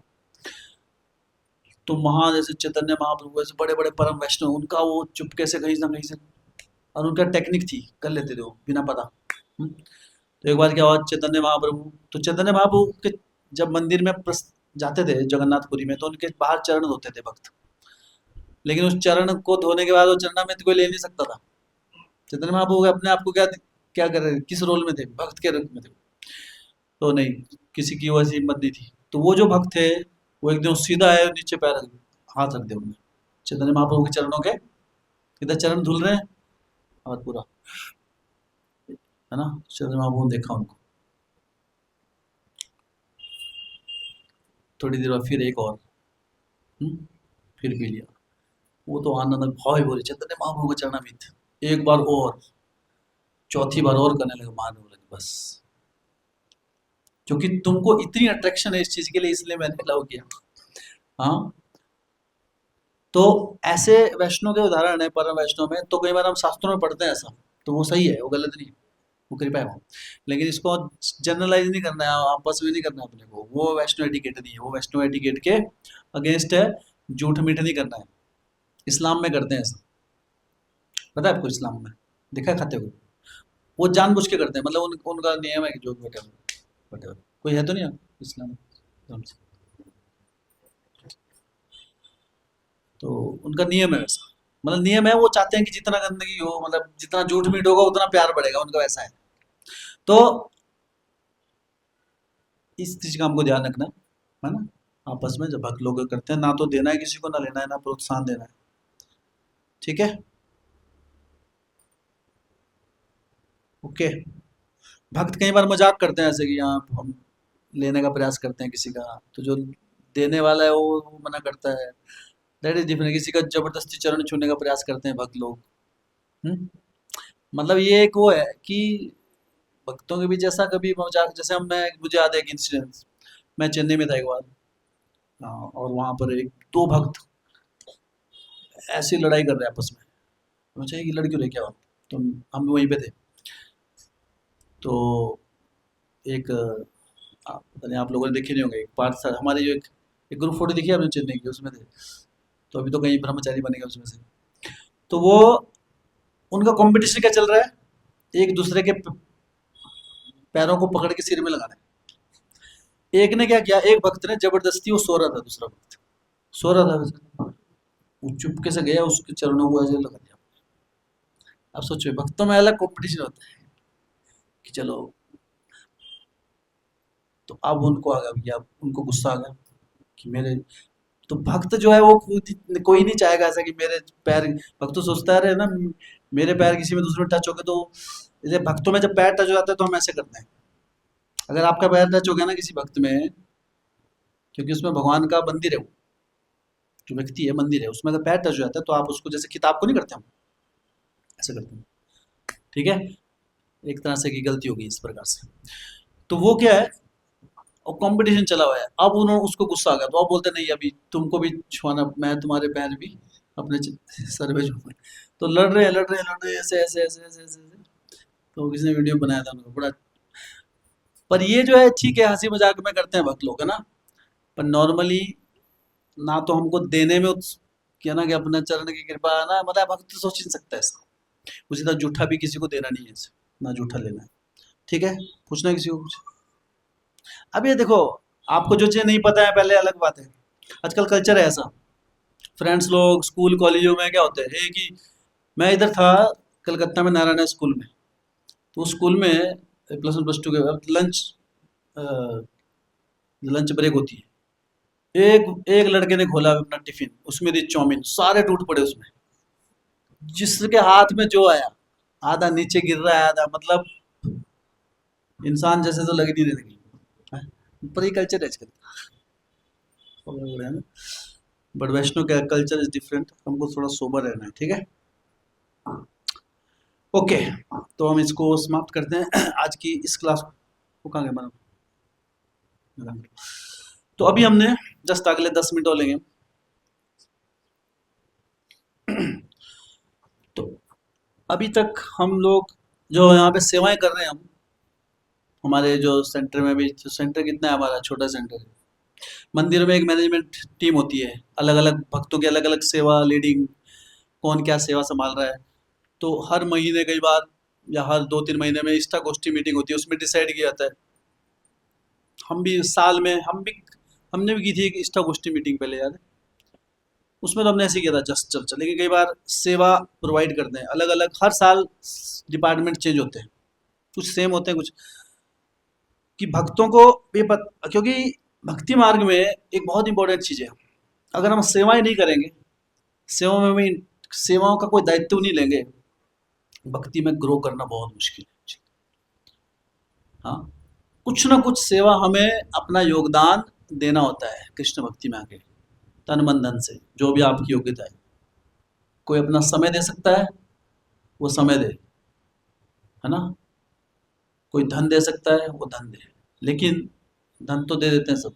तो महान जैसे चैतन्य महाप्रभु, ऐसे बड़े बड़े परम वैष्णव, उनका वो चुपके से कहीं ना कहीं से, और उनका टेक्निक थी, कर लेते थे वो बिना पता। तो एक बार क्या हुआ, चैतन्य महाप्रभु, तो चैतन्य महाप्रभु के जब मंदिर में जाते थे जगन्नाथपुरी में, तो उनके बाहर चरण धोते थे भक्त, लेकिन उस चरण को धोने के बाद वो चरणामृत कोई ले नहीं सकता था। चैतन्य महाप्रभु अपने आप को क्या क्या कर रहे थे, किस रोल में थे, भक्त के रूप में थे, तो नहीं, किसी की वैसी हिम्मत नहीं थी। तो वो जो भक्त थे, वो एकदम सीधा है, नीचे पैर हाथ रख दिया उन्होंने चैतन्य महाप्रभु के चरणों के, इधर चरण धुल रहे हैं और पूरा, है ना। चैतन्य महाप्रभु ने देखा उनको, थोड़ी देर बाद फिर एक और, फिर पी लिया। वो तो आनंद भाव ही बोले, चैतन्य महाप्रभु का चरणामृत, एक बार और, चौथी बार और करने लगे, मारने लगे बस, क्योंकि तुमको इतनी अट्रैक्शन है इस चीज के लिए, इसलिए मैंने अलाउ किया। हाँ, तो ऐसे वैष्णव के उदाहरण है परम वैष्णव में, तो कई बार हम शास्त्रों में पढ़ते हैं ऐसा, तो वो सही है, वो गलत नहीं, वो कृपा है वो। लेकिन इसको जनरलाइज नहीं करना है, आपस में नहीं करना है अपने को, वो वैष्णव एटिकेट नहीं है, वो वैष्णव एटिकेट के अगेंस्ट है, झूठ मीठ नहीं करना है। इस्लाम में करते हैं ऐसा, पता है आपको, इस्लाम में देखा है खाते हुए, वो जानबूझ के करते हैं, मतलब उनका नियम है कि जो वटेवर, कोई है तो नहीं इस्लाम धर्म से, तो उनका नियम है वैसा, मतलब नियम है, वो चाहते हैं कि जितना गंदगी हो, मतलब जितना झूठ मीठ होगा उतना प्यार बढ़ेगा, उनका वैसा है। तो इस चीज का हमको ध्यान रखना है ना, आपस में जब भक्त लोग करते हैं, ना तो देना है किसी को, ना लेना है, ना प्रोत्साहन देना है, ठीक है, ओके। भक्त कई बार मजाक करते हैं ऐसे कि यहाँ हम लेने का प्रयास करते हैं किसी का, तो जो देने वाला है वो मना करता है, दैट इज डिफरेंट। किसी का जबरदस्ती चरण छूने का प्रयास करते हैं भक्त लोग, हम्म? मतलब ये एक वो है कि भक्तों के बीच ऐसा कभी मजाक, जैसे मुझे याद है एक इंसिडेंट, मैं चेन्नई में था एक बार, और वहां पर एक दो भक्त ऐसी लड़ाई कर रहे हैं आपस में, मुझे ये लड़की रहे क्या हुआ, तो हम वहीं पे थे। तो एक पता नहीं आप लोगों ने देखे नहीं होंगे, एक पार्थ सर हमारी जो एक ग्रुप फोटो दिखी है आपने चेन्नई की, उसमें थे। तो अभी तो कहीं ब्रह्मचारी बनेगा उसमें से। तो वो उनका कंपटीशन क्या चल रहा है, एक दूसरे के पैरों को पकड़ के सिर में लगाना है। एक ने क्या किया, एक भक्त ने जबरदस्ती, वो सो रहा था, दूसरा भक्त सो रहा था वैसे, वो चुपके से गया, उसके चरणों को ऐसे लगा दिया। अब सोचो, भक्तों में अलग कंपटीशन होता है कि चलो, तो अब उनको आ गया, अब उनको गुस्सा आ गया कि मेरे, तो भक्त जो है वो कोई नहीं चाहेगा ऐसा कि मेरे पैर, भक्त तो सोचता है, ना मेरे पैर किसी में दूसरे में टच हो गए तो, जैसे भक्तों में जब पैर टच हो जाता है तो हम ऐसे करते हैं। अगर आपका पैर टच हो गया ना किसी भक्त में, क्योंकि उसमें भगवान का मंदिर है, वो जो व्यक्ति है मंदिर है, उसमें अगर पैर टच हो जाता है तो आप उसको, जैसे किताब को नहीं करते हम, ऐसे करते हैं, ठीक है, एक तरह से की गलती होगी इस प्रकार से। तो वो क्या है, और कंपटीशन चला हुआ है, अब उन्होंने, उसको गुस्सा आ गया, तो अब बोलते नहीं, अभी तुमको भी छुआना, मैं तुम्हारे पैर भी अपने सर पे छूऊंगा। तो लड़ रहे हैं, लड़ रहे हैं, लड़ रहे हैं, ऐसे ऐसे ऐसे ऐसे ऐसे ऐसे। तो किसी ने वीडियो बनाया था उनको बड़ा, पर ये जो है ठीक है, हंसी मजाक में करते हैं भक्त लोग, है ना, पर नॉर्मली ना तो हमको देने में क्या ना, कि अपने चरण की कृपा है ना, मतलब भक्त तो सोच ही नहीं सकता है ऐसा। उसी तरह जूठा भी किसी को देना नहीं है ऐसे, ना जूठा लेना है, ठीक है, पूछना है किसी को कुछ। अब ये देखो, आपको जो चीज़ नहीं पता है पहले, अलग बात है, आजकल कल्चर है ऐसा, फ्रेंड्स लोग स्कूल कॉलेजों में क्या होते हैं कि, मैं इधर था कलकत्ता में नारायण स्कूल में, तो उस स्कूल में प्लस वन प्लस टू के बाद लंच, लंच ब्रेक होती है, एक एक लड़के ने खोला अपना टिफिन, उसमें थी चाउमीन, सारे टूट पड़े उसमें, जिसके हाथ में जो आया, आधा नीचे गिर रहा है, आधा मतलब इंसान जैसे तो लग ही नहीं रही, पर ये कल्चर है आजकल, समझ रहे हैं ना? बट वैष्णो का कल्चर इज डिफरेंट, हमको थोड़ा सोबर रहना है, ठीक है, ओके। तो हम इसको समाप्त करते हैं आज की इस क्लास को, कहाँ गए मैडम? तो अभी हमने जस्ट अगले 10 मिनट और लेंगे। तो अभी तक हम लोग जो यहाँ पे सेवाएं कर रहे हैं, हम हमारे जो सेंटर में भी, जो सेंटर कितना है हमारा, छोटा सेंटर है, मंदिर में एक मैनेजमेंट टीम होती है, अलग अलग भक्तों की अलग अलग सेवा लीडिंग, कौन क्या सेवा संभाल रहा है। तो हर महीने कई बार, या हर 2-3 महीने में इष्टा गोष्ठी मीटिंग होती है, उसमें डिसाइड किया जाता है। हम भी साल में, हमने भी की थी एक इष्टा गोष्ठी मीटिंग पहले, याद है, उसमें तो हमने ऐसे किया था जस्ट चर्चा, लेकिन कई बार सेवा प्रोवाइड करते हैं अलग अलग, हर साल डिपार्टमेंट चेंज होते हैं, कुछ सेम होते हैं कुछ, कि भक्तों को ये क्योंकि भक्ति मार्ग में एक बहुत इंपॉर्टेंट चीज़ है, अगर हम सेवाएं नहीं करेंगे, सेवा में भी, सेवाओं का कोई दायित्व नहीं लेंगे, भक्ति में ग्रो करना बहुत मुश्किल है। हाँ, कुछ ना कुछ सेवा हमें अपना योगदान देना होता है कृष्ण भक्ति में आके, तन मन धन से, जो भी आपकी योग्यता है। कोई अपना समय दे सकता है, वो समय दे, है ना, कोई धन दे सकता है, वो धन दे, लेकिन धन तो दे देते हैं सब,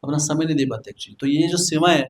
अपना समय नहीं दे पाते एक्चुअली। तो ये जो सेवा है,